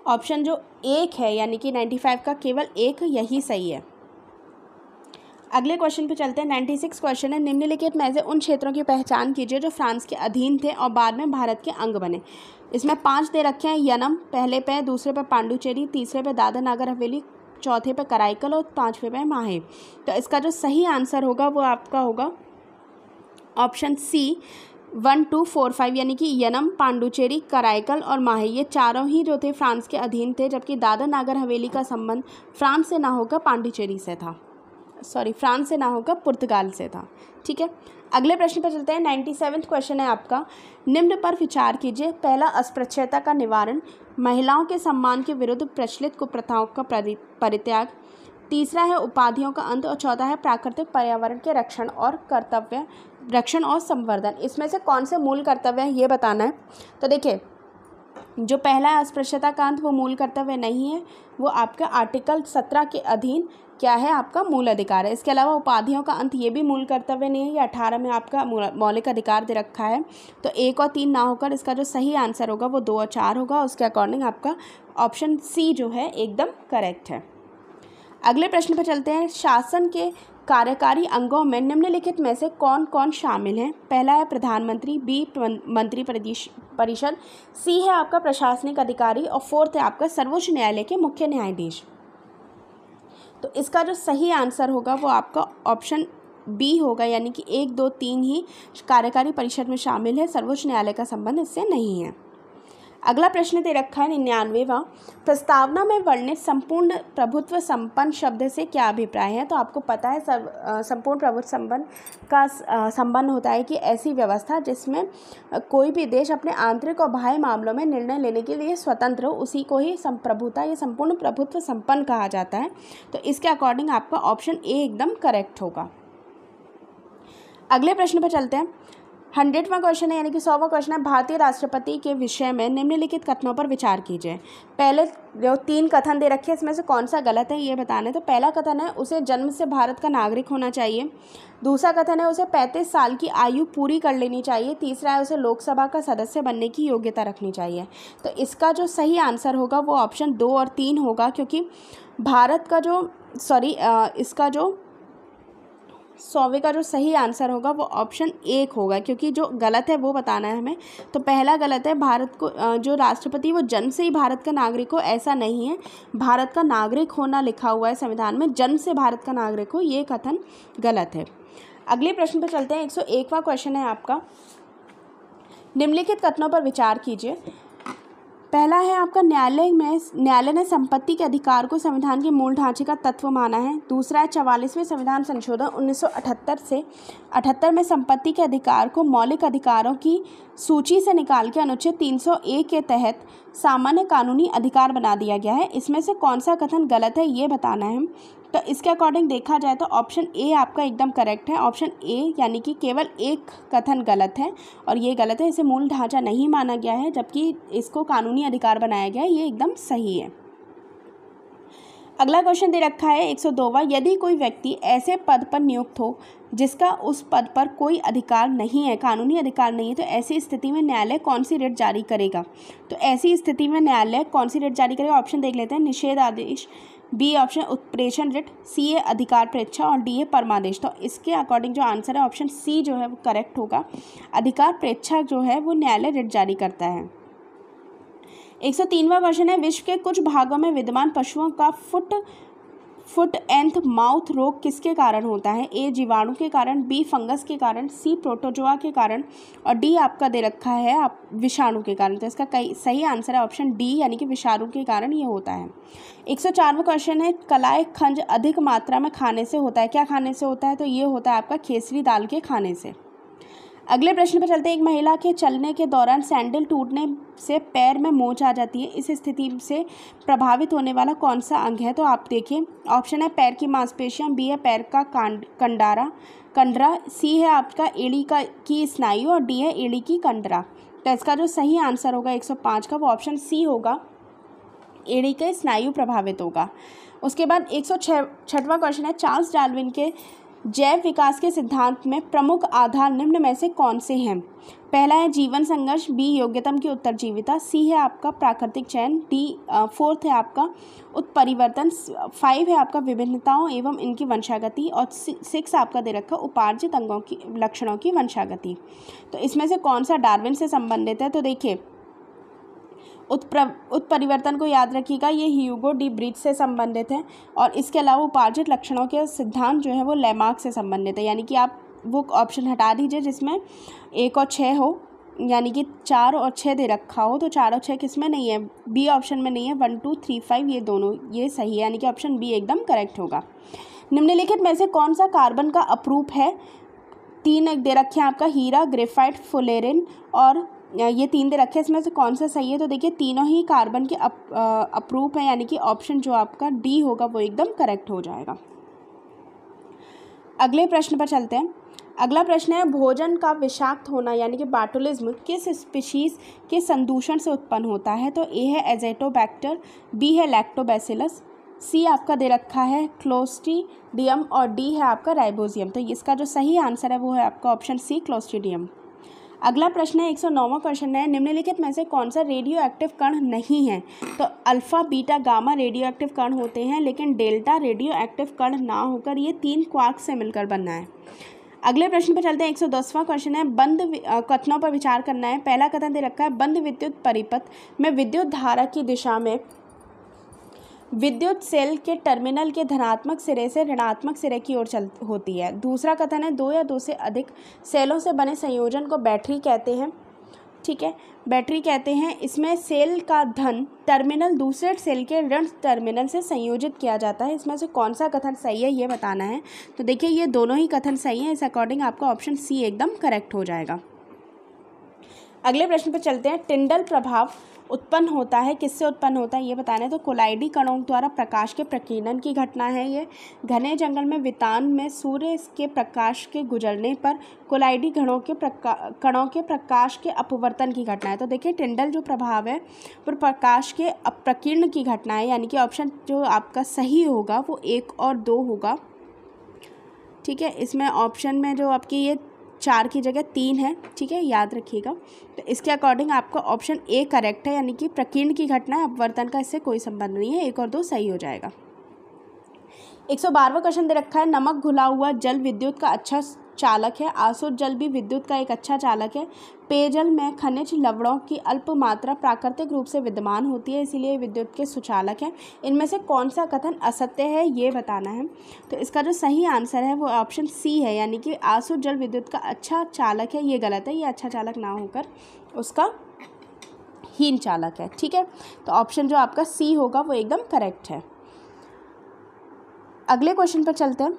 ऑप्शन जो एक है, यानी कि 95 का केवल एक यही सही है। अगले क्वेश्चन पे चलते हैं। 96 क्वेश्चन है, निम्नलिखित में से उन क्षेत्रों की पहचान कीजिए जो फ्रांस के अधीन थे और बाद में भारत के अंग बने। इसमें 5 दे रखे हैं, यनम पहले पे, दूसरे पे पांडुचेरी, तीसरे पे दादर नागर हवेली, चौथे पे कराईकल और 5वें पे माहे। तो इसका जो सही आंसर होगा वो आपका होगा ऑप्शन सी 1, 2, 4, 5, यानी कि यनम, पांडुचेरी, कराईकल और माहे ये चारों ही जो थे फ्रांस के अधीन थे, जबकि दादर नागर हवेली का संबंध फ्रांस से ना होकर पांडिचेरी से था, फ्रांस से ना होकर पुर्तगाल से था, ठीक है। अगले प्रश्न पर चलते हैं। 97वां क्वेश्चन है आपका, निम्न पर विचार कीजिए। पहला, अस्पृश्यता का निवारण, महिलाओं के सम्मान के विरुद्ध प्रचलित कुप्रथाओं का परित्याग। तीसरा है उपाधियों का अंत और चौथा है प्राकृतिक पर्यावरण के रक्षण और कर्तव्य। संरक्षण और संवर्धन, इसमें से कौन से मूल कर्तव्य हैं ये बताना है। तो देखिए, जो पहला है अस्पृश्यता का अंत, वो मूल कर्तव्य नहीं है, वो आपका आर्टिकल 17 के अधीन क्या है, आपका मूल अधिकार है। इसके अलावा उपाधियों का अंत, ये भी मूल कर्तव्य नहीं है, ये 18 में आपका मौलिक अधिकार दे रखा है। तो 1 और 3 ना होकर इसका जो सही आंसर होगा वो 2 और 4 होगा। उसके अकॉर्डिंग आपका ऑप्शन सी जो है एकदम करेक्ट है। अगले प्रश्न पर चलते हैं। शासन के कार्यकारी अंगों में निम्नलिखित में से कौन कौन शामिल हैं? पहला है प्रधानमंत्री, बी मंत्री परिषद, सी है आपका प्रशासनिक अधिकारी और फोर्थ है आपका सर्वोच्च न्यायालय के मुख्य न्यायाधीश। तो इसका जो सही आंसर होगा वो आपका ऑप्शन बी होगा, यानी कि 1, 2, 3 ही कार्यकारी परिषद में शामिल है, सर्वोच्च न्यायालय का संबंध इससे नहीं है। अगला प्रश्न दे रखा है 99वां, प्रस्तावना में वर्णित संपूर्ण प्रभुत्व संपन्न शब्द से क्या अभिप्राय है? तो आपको पता है संपूर्ण प्रभुत्व संपन्न का संबंध होता है कि ऐसी व्यवस्था जिसमें कोई भी देश अपने आंतरिक और बाह्य मामलों में निर्णय लेने के लिए स्वतंत्र हो, उसी को ही संप्रभुता या संपूर्ण प्रभुत्व संपन्न कहा जाता है। तो इसके अकॉर्डिंग आपका ऑप्शन ए एकदम करेक्ट होगा। अगले प्रश्न पर चलते हैं। 100वां क्वेश्चन है, यानी कि 100वां क्वेश्चन है, भारतीय राष्ट्रपति के विषय में निम्नलिखित कथनों पर विचार कीजिए। पहले जो 3 कथन दे रखे हैं इसमें से कौन सा गलत है ये बताना है। तो पहला कथन है उसे जन्म से भारत का नागरिक होना चाहिए। दूसरा कथन है उसे 35 साल की आयु पूरी कर लेनी चाहिए। तीसरा है उसे लोकसभा का सदस्य बनने की योग्यता रखनी चाहिए। तो इसका जो सही आंसर होगा वो ऑप्शन 2 और 3 होगा, क्योंकि भारत का जो इसका जो 100वें का जो सही आंसर होगा वो ऑप्शन 1 होगा, क्योंकि जो गलत है वो बताना है हमें। तो पहला गलत है, भारत को जो राष्ट्रपति वो जन्म से ही भारत का नागरिक हो, ऐसा नहीं है। भारत का नागरिक होना लिखा हुआ है संविधान में, जन्म से भारत का नागरिक हो, ये कथन गलत है। अगले प्रश्न पर चलते हैं। 101वां क्वेश्चन है आपका, निम्नलिखित कथनों पर विचार कीजिए। पहला है आपका, न्यायालय ने संपत्ति के अधिकार को संविधान के मूल ढांचे का तत्व माना है। दूसरा है 44वें संविधान संशोधन 1978 से 78 में संपत्ति के अधिकार को मौलिक अधिकारों की सूची से निकाल के अनुच्छेद 301 के तहत सामान्य कानूनी अधिकार बना दिया गया है। इसमें से कौन सा कथन गलत है ये बताना है। तो इसके अकॉर्डिंग देखा जाए तो ऑप्शन ए आपका एकदम करेक्ट है। ऑप्शन ए यानी कि केवल एक कथन गलत है और ये गलत है, इसे मूल ढांचा नहीं माना गया है, जबकि इसको कानूनी अधिकार बनाया गया है, ये एकदम सही है। अगला क्वेश्चन दे रखा है 102वां, यदि कोई व्यक्ति ऐसे पद पर नियुक्त हो जिसका उस पद पर कोई अधिकार नहीं है, कानूनी अधिकार नहीं है, तो ऐसी स्थिति में न्यायालय कौन सी रिट जारी करेगा? तो ऐसी स्थिति में न्यायालय कौन सी रिट जारी करेगा? ऑप्शन देख लेते हैं। निषेध आदेश, बी ऑप्शन उत्प्रेषण रिट, सी है अधिकार प्रेक्षा और डी है परमादेश। तो इसके अकॉर्डिंग जो आंसर है ऑप्शन सी जो है वो करेक्ट होगा। अधिकार प्रेक्षा जो है वो न्यायालय रिट जारी करता है। 103वां क्वेश्चन है, विश्व के कुछ भागों में विद्यमान पशुओं का फुट एंड माउथ रोग किसके कारण होता है? ए जीवाणु के कारण, बी फंगस के कारण, सी प्रोटोजोआ के कारण और डी आपका दे रखा है आप विषाणु के कारण। तो इसका सही आंसर है ऑप्शन डी, यानी कि विषाणु के कारण ये होता है। 104वां क्वेश्चन है, कलाय खंज अधिक मात्रा में खाने से होता है, क्या खाने से होता है? तो ये होता है आपका खेसरी दाल के खाने से। अगले प्रश्न पर चलते हैं। एक महिला के चलने के दौरान सैंडल टूटने से पैर में मोच आ जाती है, इस स्थिति से प्रभावित होने वाला कौन सा अंग है? तो आप देखिए, ऑप्शन है पैर की मांसपेशियां, बी है पैर का कंडरा, सी है आपका एड़ी की स्नायु और डी है एड़ी की कंडरा। तो इसका जो सही आंसर होगा 105 का वो ऑप्शन सी होगा, एड़ी के स्नायु प्रभावित होगा। उसके बाद 106वां क्वेश्चन है, चार्ल्स डार्विन के जैव विकास के सिद्धांत में प्रमुख आधार निम्न में से कौन से हैं? पहला है जीवन संघर्ष, बी योग्यतम की उत्तरजीविता, सी है आपका प्राकृतिक चयन, डी फोर्थ है आपका उत्परिवर्तन, 5 है आपका विभिन्नताओं एवं इनकी वंशागति और 6 आपका दे रखा उपार्जित अंगों की लक्षणों की वंशागति। तो इसमें से कौन सा डार्विन से संबंधित है? तो देखिए, उत्परिवर्तन को याद रखिएगा, ये ह्यूगो डी ब्रीच से संबंधित है और इसके अलावा उपार्जित लक्षणों के सिद्धांत जो है वो लेमार्क से संबंधित है। यानी कि आप वो ऑप्शन हटा दीजिए जिसमें 1 और 6 हो, यानी कि 4 और 6 दे रखा हो, तो 4 और 6 किसमें नहीं है? बी ऑप्शन में नहीं है। 1, 2, 3, 5 ये दोनों ये सही है, यानी कि ऑप्शन बी एकदम करेक्ट होगा। निम्नलिखित में से कौन सा कार्बन का अपरूप है? 3 दे रखे हैं आपका, हीरा, ग्रेफाइट, फुलेरिन और ये 3 दे रखे हैं, इसमें से कौन सा सही है? तो देखिए, तीनों ही कार्बन के अपरूप हैं, यानी कि ऑप्शन जो आपका डी होगा वो एकदम करेक्ट हो जाएगा। अगले प्रश्न पर चलते हैं। अगला प्रश्न है भोजन का विषाक्त होना यानी कि बाटुलिज्म किस स्पीशीज के संदूषण से उत्पन्न होता है? तो ए है एजेटोबैक्टर, बी है लैक्टोबैसिलस, सी आपका दे रखा है क्लोस्ट्रीडियम और डी है आपका राइबोजियम। तो इसका जो सही आंसर है वो है आपका ऑप्शन सी क्लोस्ट्रीडियम। अगला प्रश्न है 109वां क्वेश्चन है निम्नलिखित में से कौन सा रेडियो एक्टिव कण नहीं है? तो alpha beta gamma radio active कण होते हैं, लेकिन डेल्टा रेडियो एक्टिव कण ना होकर ये 3 क्वार्क से मिलकर बनना है। अगले प्रश्न पर चलते हैं 110वां क्वेश्चन है बंद कथनों पर विचार करना है। पहला कथन दे रखा है बंद विद्युत परिपथ में विद्युत धारा की दिशा में विद्युत सेल के टर्मिनल के धनात्मक सिरे से ऋणात्मक सिरे की ओर चल होती है। दूसरा कथन है 2 या 2 से अधिक सेलों से बने संयोजन को बैटरी कहते हैं। ठीक है, बैटरी कहते हैं। इसमें सेल का धन टर्मिनल दूसरे सेल के ऋण टर्मिनल से संयोजित किया जाता है। इसमें से कौन सा कथन सही है ये बताना है। तो देखिए ये दोनों ही कथन सही हैं, इस अकॉर्डिंग आपका ऑप्शन सी एकदम करेक्ट हो जाएगा। अगले प्रश्न पर चलते हैं टिंडल प्रभाव उत्पन्न होता है, किससे उत्पन्न होता है ये बताना है। तो कोलाइडी कणों द्वारा प्रकाश के प्रकीर्णन की घटना है ये। घने जंगल में वितान में सूर्य के प्रकाश के गुजरने पर कोलाइडी कणों के प्रकाश के अपवर्तन की घटना है। तो देखिए टिंडल जो प्रभाव है वो प्रकाश के अप्रकीर्ण की घटना है, यानी कि ऑप्शन जो आपका सही होगा वो 1 और 2 होगा। ठीक है, इसमें ऑप्शन में जो आपकी ये 4 की जगह 3 है। ठीक है, याद रखिएगा। तो इसके अकॉर्डिंग आपका ऑप्शन ए करेक्ट है, यानी कि प्रकीर्ण की घटना है, अपवर्तन का इससे कोई संबंध नहीं है। 1 और 2 सही हो जाएगा। 112वां क्वेश्चन दे रखा है नमक घुला हुआ जल विद्युत का अच्छा चालक है। आसुत जल भी विद्युत का एक अच्छा चालक है। पेयजल में खनिज लवणों की अल्प मात्रा प्राकृतिक रूप से विद्यमान होती है, इसीलिए विद्युत के सुचालक हैं। इनमें से कौन सा कथन असत्य है ये बताना है। तो इसका जो सही आंसर है वो ऑप्शन सी है, यानी कि आसुत जल विद्युत का अच्छा चालक है। ये गलत है, ये अच्छा चालक ना होकर उसका हीन चालक है। ठीक है, तो ऑप्शन जो आपका सी होगा वो एकदम करेक्ट है। अगले क्वेश्चन पर चलते हैं।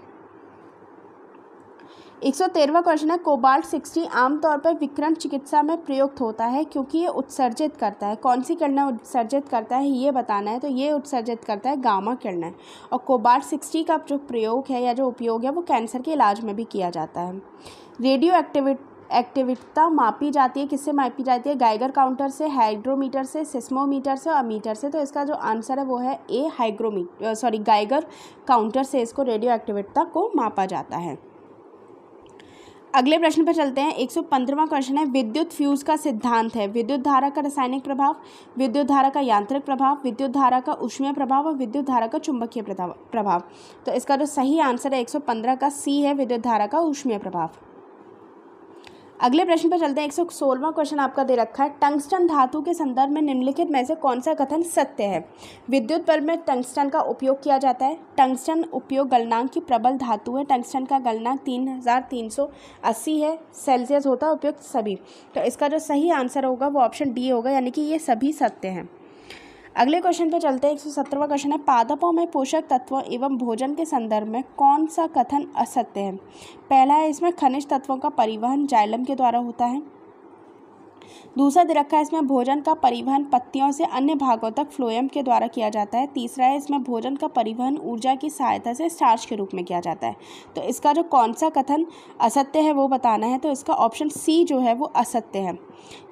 113वां क्वेश्चन है कोबाल्ट 60 आमतौर पर विकिरण चिकित्सा में प्रयुक्त होता है क्योंकि ये उत्सर्जित करता है। कौन सी किरणें उत्सर्जित करता है ये बताना है। तो ये उत्सर्जित करता है गामा किरणें। और कोबाल्ट 60 का जो प्रयोग है या जो उपयोग है वो कैंसर के इलाज में भी किया जाता है। रेडियो एक्टिविटी मापी जाती है, किससे मापी जाती है? गाइगर काउंटर से, हाइग्रोमीटर से, सिस्मोमीटर से और मीटर से। तो इसका जो आंसर है वो है ए गाइगर काउंटर से इसको रेडियो एक्टिविटी को मापा जाता है। अगले प्रश्न पर चलते हैं। 115वां क्वेश्चन है विद्युत फ्यूज का सिद्धांत है। विद्युत धारा का रासायनिक प्रभाव, विद्युत धारा का यांत्रिक प्रभाव, विद्युत धारा का ऊष्मीय प्रभाव और विद्युत धारा का चुंबकीय प्रभाव। तो इसका जो सही आंसर है 115 का सी है, विद्युत धारा का ऊष्मीय प्रभाव। अगले प्रश्न पर चलते हैं। 116वां क्वेश्चन आपका दे रखा है टंगस्टन धातु के संदर्भ में निम्नलिखित में से कौन सा कथन सत्य है? विद्युत बल्ब में टंगस्टन का उपयोग किया जाता है। टंगस्टन उपयोग गलनांक की प्रबल धातु है। टंगस्टन का गलनांक 3380 है सेल्सियस होता है उपयुक्त सभी। तो इसका जो सही आंसर होगा वो ऑप्शन डी होगा, यानी कि ये सभी सत्य हैं। अगले क्वेश्चन पर चलते हैं। 117वां क्वेश्चन है पादपों में पोषक तत्वों एवं भोजन के संदर्भ में कौन सा कथन असत्य है? पहला है इसमें खनिज तत्वों का परिवहन जाइलम के द्वारा होता है। दूसरा दे रखा है इसमें भोजन का परिवहन पत्तियों से अन्य भागों तक फ्लोएम के द्वारा किया जाता है। तीसरा है इसमें भोजन का परिवहन ऊर्जा की सहायता से स्टार्च के रूप में किया जाता है। तो इसका जो कौन सा कथन असत्य है वो बताना है। तो इसका ऑप्शन सी जो है वो असत्य है।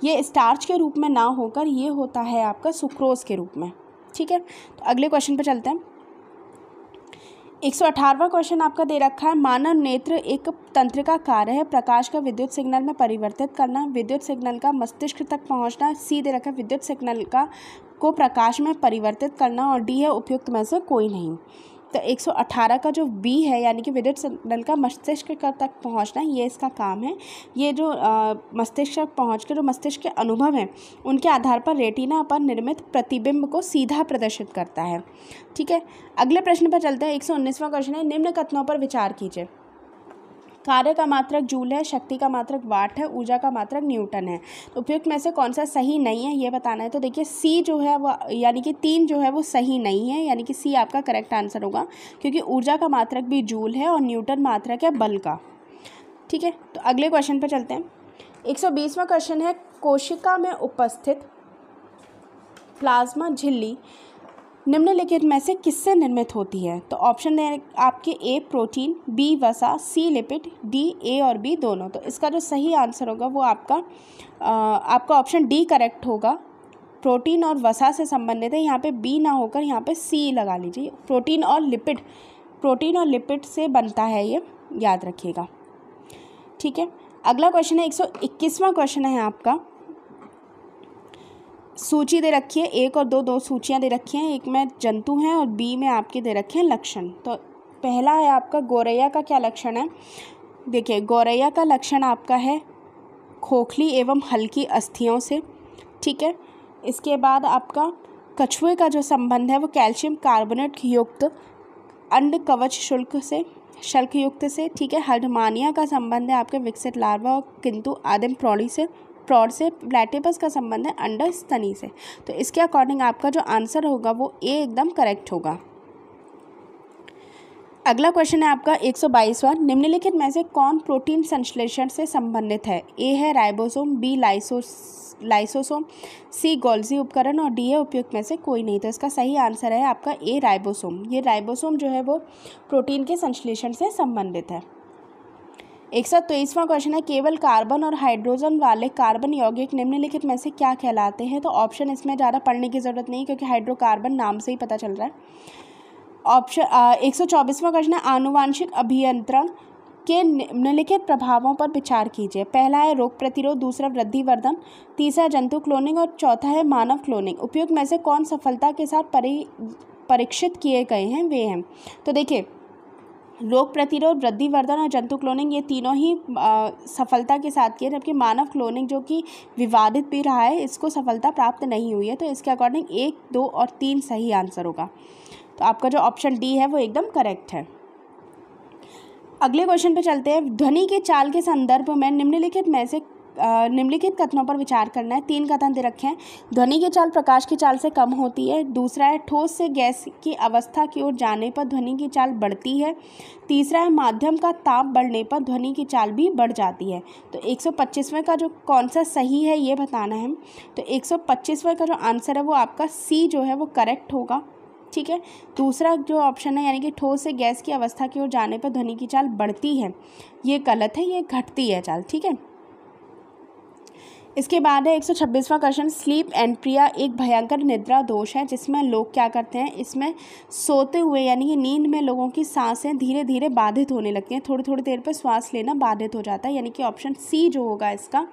ये स्टार्च के रूप में ना होकर ये होता है आपका सुक्रोज के रूप में। ठीक है, तो अगले क्वेश्चन पर चलते हैं। 118वां क्वेश्चन आपका दे रखा है मानव नेत्र एक तंत्रिका कार्य है प्रकाश का विद्युत सिग्नल में परिवर्तित करना, विद्युत सिग्नल का मस्तिष्क तक पहुंचना। सी दे रखा है विद्युत सिग्नल को प्रकाश में परिवर्तित करना और डी है उपयुक्त में से कोई नहीं। तो 118 का जो बी है यानी कि विद्युत सिग्नल का मस्तिष्क तक पहुंचना, ये इसका काम है। ये जो मस्तिष्क तक पहुँच के जो मस्तिष्क के अनुभव हैं उनके आधार पर रेटिना पर निर्मित प्रतिबिंब को सीधा प्रदर्शित करता है। ठीक है, अगले प्रश्न पर चलते हैं। 119वां क्वेश्चन है निम्न कथनों पर विचार कीजिए। कार्य का मात्रक जूल है, शक्ति का मात्रक वाट है, ऊर्जा का मात्रक न्यूटन है। तो उपयुक्त में से कौन सा सही नहीं है ये बताना है। तो देखिए सी जो है वो यानी कि 3 जो है वो सही नहीं है, यानी कि सी आपका करेक्ट आंसर होगा क्योंकि ऊर्जा का मात्रक भी जूल है और न्यूटन मात्रक है बल का। ठीक है, तो अगले क्वेश्चन पर चलते हैं। 120वां क्वेश्चन है कोशिका में उपस्थित प्लाज्मा झिल्ली निम्नलिखित में से किससे निर्मित होती है? तो ऑप्शन है आपके ए प्रोटीन, बी वसा, सी लिपिड, डी ए और बी दोनों। तो इसका जो सही आंसर होगा वो आपका ऑप्शन डी करेक्ट होगा। प्रोटीन और वसा से संबंधित है, यहाँ पे बी ना होकर यहाँ पे सी लगा लीजिए। प्रोटीन और लिपिड से बनता है ये, याद रखिएगा। ठीक है, अगला क्वेश्चन है 121वां क्वेश्चन है आपका। सूची दे रखी है, एक और दो सूचियाँ दे रखी हैं, एक में जंतु हैं और बी में आपके दे रखे हैं लक्षण। तो पहला है आपका गोरैया का क्या लक्षण है? देखिए, गोरैया का लक्षण आपका है खोखली एवं हल्की अस्थियों से। ठीक है, इसके बाद आपका कछुए का जो संबंध है वो कैल्शियम कार्बोनेट युक्त अंड कवच शल्क युक्त से। ठीक है, हर्डमानिया का संबंध है आपके विकसित लार्वा और किंतु आदिम प्रौढ़ से। प्लेटिपस का संबंध है अंडर स्तनी से। तो इसके अकॉर्डिंग आपका जो आंसर होगा वो ए एकदम करेक्ट होगा। अगला क्वेश्चन है आपका 122वां। निम्नलिखित में से कौन प्रोटीन संश्लेषण से संबंधित है? ए है राइबोसोम, बी लाइसोसोम, सी गोल्जी उपकरण और डी है उपयुक्त में से कोई नहीं। तो इसका सही आंसर है आपका ए राइबोसोम। ये राइबोसोम जो है वो प्रोटीन के संश्लेषण से संबंधित है। 123वां क्वेश्चन है केवल कार्बन और हाइड्रोजन वाले कार्बन यौगिक निम्नलिखित में से क्या कहलाते हैं? तो ऑप्शन इसमें ज़्यादा पढ़ने की ज़रूरत नहीं, क्योंकि हाइड्रोकार्बन नाम से ही पता चल रहा है। ऑप्शन 124वां क्वेश्चन है आनुवांशिक अभियंत्रण के निम्नलिखित प्रभावों पर विचार कीजिए। पहला है रोग प्रतिरोध, दूसरा वृद्धिवर्धन, तीसरा जंतु क्लोनिंग और चौथा है मानव क्लोनिंग। उपयुक्त में से कौन सफलता के साथ परीक्षित किए गए हैं वे हैं? तो देखिए, रोग प्रतिरोध, वृद्धिवर्धन और जंतु क्लोनिंग ये तीनों ही सफलता के साथ किए, जबकि मानव क्लोनिंग जो कि विवादित भी रहा है इसको सफलता प्राप्त नहीं हुई है। तो इसके अकॉर्डिंग 1, 2 और 3 सही आंसर होगा। तो आपका जो ऑप्शन डी है वो एकदम करेक्ट है। अगले क्वेश्चन पे चलते हैं। ध्वनि की चाल के संदर्भ में निम्नलिखित कथनों पर विचार करना है। 3 कथन दे रखे हैं। ध्वनि की चाल प्रकाश की चाल से कम होती है। दूसरा है ठोस से गैस की अवस्था की ओर जाने पर ध्वनि की चाल बढ़ती है। तीसरा है माध्यम का ताप बढ़ने पर ध्वनि की चाल भी बढ़ जाती है। तो 125वें का जो कौन सा सही है ये बताना है। तो 125वें का जो आंसर है वो आपका सी जो है वो करेक्ट होगा। ठीक है, दूसरा जो ऑप्शन है यानी कि ठोस से गैस की अवस्था की ओर जाने पर ध्वनि की चाल बढ़ती है, ये गलत है, ये घटती है चाल। ठीक है, इसके बाद है 126वां क्वेश्चन। स्लीप एन्ट्रिया एक भयंकर निद्रा दोष है जिसमें लोग क्या करते हैं, इसमें सोते हुए यानी कि नींद में लोगों की सांसें धीरे धीरे बाधित होने लगती हैं, थोड़ी देर पर श्वास लेना बाधित हो जाता है, यानी कि ऑप्शन सी जो होगा इसका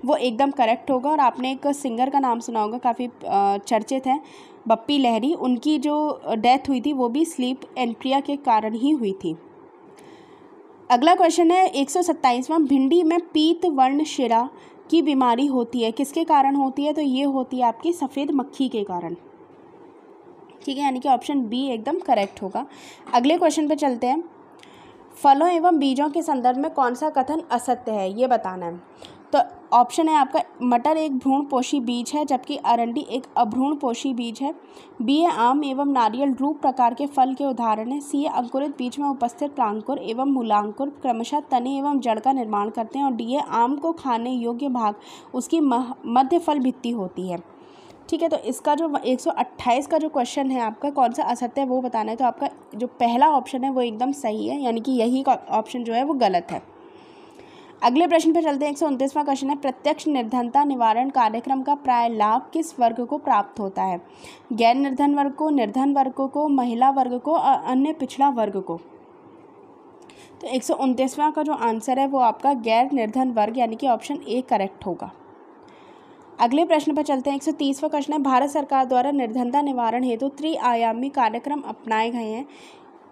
वो एकदम करेक्ट होगा। और आपने एक सिंगर का नाम सुना होगा, काफ़ी चर्चित है, बप्पी लहरी, उनकी जो डेथ हुई थी वो भी स्लीप एन्ट्रिया के कारण ही हुई थी। अगला क्वेश्चन है 127वां। भिंडी में पीत वर्ण शिरा की बीमारी होती है, किसके कारण होती है? तो ये होती है आपकी सफ़ेद मक्खी के कारण। ठीक है, यानी कि ऑप्शन बी एकदम करेक्ट होगा। अगले क्वेश्चन पे चलते हैं। फलों एवं बीजों के संदर्भ में कौन सा कथन असत्य है ये बताना है। तो ऑप्शन है आपका मटर एक भ्रूणपोषी बीज है, जबकि अरंडी एक अभ्रूणपोषी बीज है। बी है आम एवं नारियल रूप प्रकार के फल के उदाहरण है। सी है अंकुरित बीज में उपस्थित प्रांकुर एवं मूलांकुर क्रमशः तने एवं जड़ का निर्माण करते हैं। और डी है आम को खाने योग्य भाग उसकी मध्य फल भित्ति होती है। ठीक है, तो इसका जो 128 का जो क्वेश्चन है आपका कौन सा असत्य है वो बताना है। तो आपका जो पहला ऑप्शन है वो एकदम सही है, यानी कि यही ऑप्शन जो है वो गलत है। अगले प्रश्न पर चलते हैं। 129वां क्वेश्चन है प्रत्यक्ष निर्धनता निवारण कार्यक्रम का प्राय लाभ किस वर्ग को प्राप्त होता है? गैर निर्धन वर्ग को, निर्धन वर्ग को, महिला वर्ग को और अन्य पिछड़ा वर्ग को। तो 129वां का जो आंसर है वो आपका गैर निर्धन वर्ग यानी कि ऑप्शन ए करेक्ट होगा। अगले प्रश्न पर चलते हैं। 130वां क्वेश्चन है भारत सरकार द्वारा निर्धनता निवारण हेतु त्रिआयामी कार्यक्रम अपनाए गए हैं,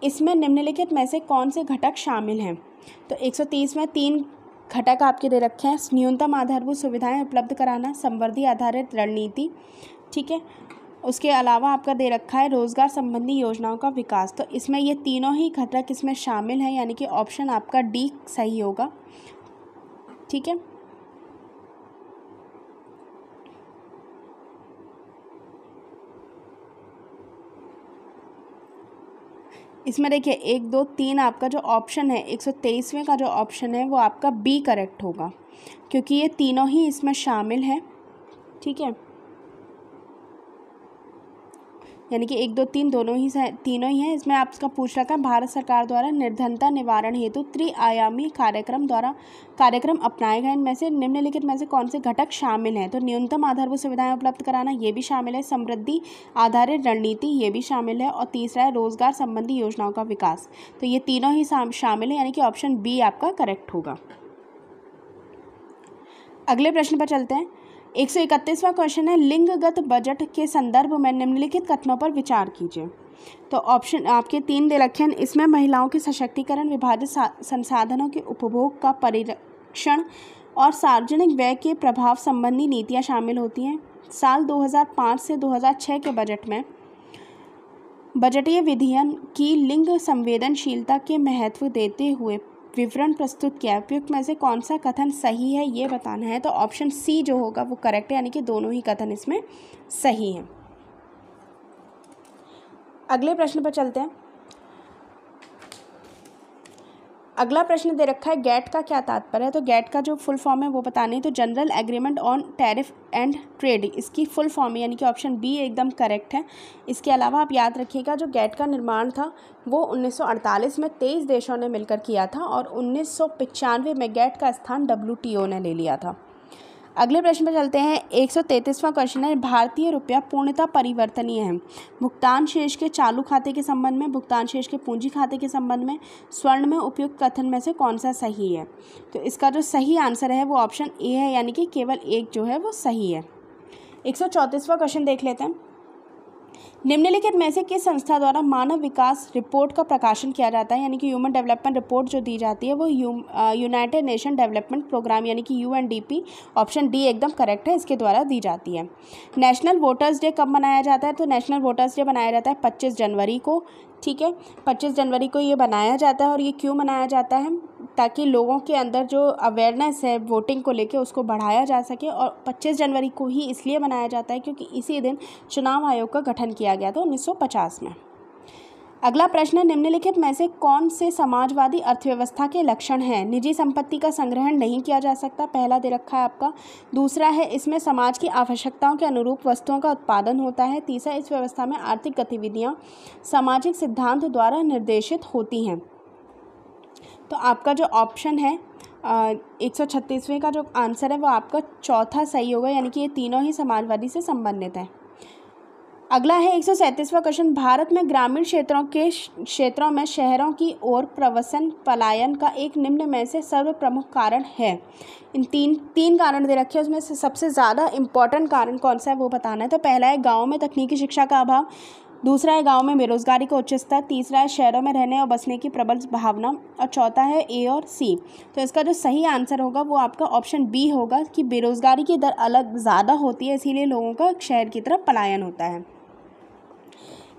इसमें निम्नलिखित में से कौन से घटक शामिल हैं? तो 130 में 3 घटक आपके दे रखे हैं। न्यूनतम आधारभूत सुविधाएं उपलब्ध कराना, संवर्धी आधारित रणनीति, ठीक है, उसके अलावा आपका दे रखा है रोजगार संबंधी योजनाओं का विकास। तो इसमें ये तीनों ही घटक इसमें शामिल हैं, यानी कि ऑप्शन आपका डी सही होगा। ठीक है, इसमें देखिए 1, 2, 3 आपका जो ऑप्शन है 123वें का जो ऑप्शन है वो आपका बी करेक्ट होगा, क्योंकि ये तीनों ही इसमें शामिल हैं। ठीक है, यानी कि 1, 2, 3 दोनों ही तीनों ही हैं। इसमें आपका पूछ रखा है भारत सरकार द्वारा निर्धनता निवारण हेतु त्रिआयामी कार्यक्रम अपनाए गए, इनमें से निम्नलिखित में से कौन से घटक शामिल हैं? तो न्यूनतम आधारभूत सुविधाएं उपलब्ध कराना, ये भी शामिल है। समृद्धि आधारित रणनीति, ये भी शामिल है। और तीसरा है रोजगार संबंधी योजनाओं का विकास। तो ये तीनों ही शामिल है, यानी कि ऑप्शन बी आपका करेक्ट होगा। अगले प्रश्न पर चलते हैं। 131वां क्वेश्चन है लिंगगत बजट के संदर्भ में निम्नलिखित कथनों पर विचार कीजिए। तो ऑप्शन आपके 3 दे रखे हैं। इसमें महिलाओं के सशक्तिकरण, विभाजित संसाधनों के उपभोग का परिरक्षण और सार्वजनिक व्यय के प्रभाव संबंधी नीतियां शामिल होती हैं। साल 2005 से 2006 के बजट में बजटीय विधियन की लिंग संवेदनशीलता के महत्व देते हुए विवरण प्रस्तुत किया। उपयुक्त में से कौन सा कथन सही है ये बताना है। तो ऑप्शन सी जो होगा वो करेक्ट है, यानी कि दोनों ही कथन इसमें सही हैं। अगले प्रश्न पर चलते हैं। अगला प्रश्न दे रखा है गैट का क्या तात्पर्य है। तो गैट का जो फुल फॉर्म है वो बतानी है। तो general agreement on tariff and trade, इसकी फुल फॉर्म है, यानी कि ऑप्शन बी एकदम करेक्ट है। इसके अलावा आप याद रखिएगा जो गैट का निर्माण था वो 1948 में 23 देशों ने मिलकर किया था और 1995 में गैट का स्थान WTO ने ले लिया था। अगले प्रश्न पर चलते हैं। 133वां क्वेश्चन है भारतीय रुपया पूर्णतः परिवर्तनीय है। भुगतान शेष के चालू खाते के संबंध में, भुगतान शेष के पूंजी खाते के संबंध में, स्वर्ण में उपयुक्त कथन में से कौन सा सही है? तो इसका जो सही आंसर है वो ऑप्शन ए है, यानी कि केवल एक जो है वो सही है। 134वां क्वेश्चन देख लेते हैं। निम्नलिखित में से किस संस्था द्वारा मानव विकास रिपोर्ट का प्रकाशन किया जाता है? यानी कि ह्यूमन डेवलपमेंट रिपोर्ट जो दी जाती है वो यूनाइटेड नेशन डेवलपमेंट प्रोग्राम यानी कि UNDP, ऑप्शन डी एकदम करेक्ट है, इसके द्वारा दी जाती है। नेशनल वोटर्स डे कब मनाया जाता है? तो नेशनल वोटर्स डे मनाया जाता है 25 जनवरी को। ठीक है, 25 जनवरी को ये बनाया जाता है। और ये क्यों मनाया जाता है? ताकि लोगों के अंदर जो अवेयरनेस है वोटिंग को लेके उसको बढ़ाया जा सके। और 25 जनवरी को ही इसलिए मनाया जाता है क्योंकि इसी दिन चुनाव आयोग का गठन किया गया था 1950 में। अगला प्रश्न है निम्नलिखित में से कौन से समाजवादी अर्थव्यवस्था के लक्षण हैं? निजी संपत्ति का संग्रहण नहीं किया जा सकता, पहला दे रखा है आपका। दूसरा है इसमें समाज की आवश्यकताओं के अनुरूप वस्तुओं का उत्पादन होता है। तीसरा इस व्यवस्था में आर्थिक गतिविधियां सामाजिक सिद्धांत द्वारा निर्देशित होती हैं। तो आपका जो ऑप्शन है 136वें का जो आंसर है वो आपका चौथा सही होगा, यानी कि ये तीनों ही समाजवादी से संबंधित हैं। अगला है 137वां क्वेश्चन भारत में ग्रामीण क्षेत्रों में शहरों की ओर प्रवसन पलायन का एक निम्न में से सर्व प्रमुख कारण है। इन तीन कारण दे रखे हैं, उसमें से सबसे ज़्यादा इम्पॉर्टेंट कारण कौन सा है वो बताना है। तो पहला है गाँव में तकनीकी शिक्षा का अभाव, दूसरा है गांव में बेरोजगारी का उच्च स्तर, तीसरा है शहरों में रहने और बसने की प्रबल भावना, और चौथा है ए और सी। तो इसका जो सही आंसर होगा वो आपका ऑप्शन बी होगा कि बेरोजगारी की दर अलग ज़्यादा होती है, इसीलिए लोगों का शहर की तरफ पलायन होता है।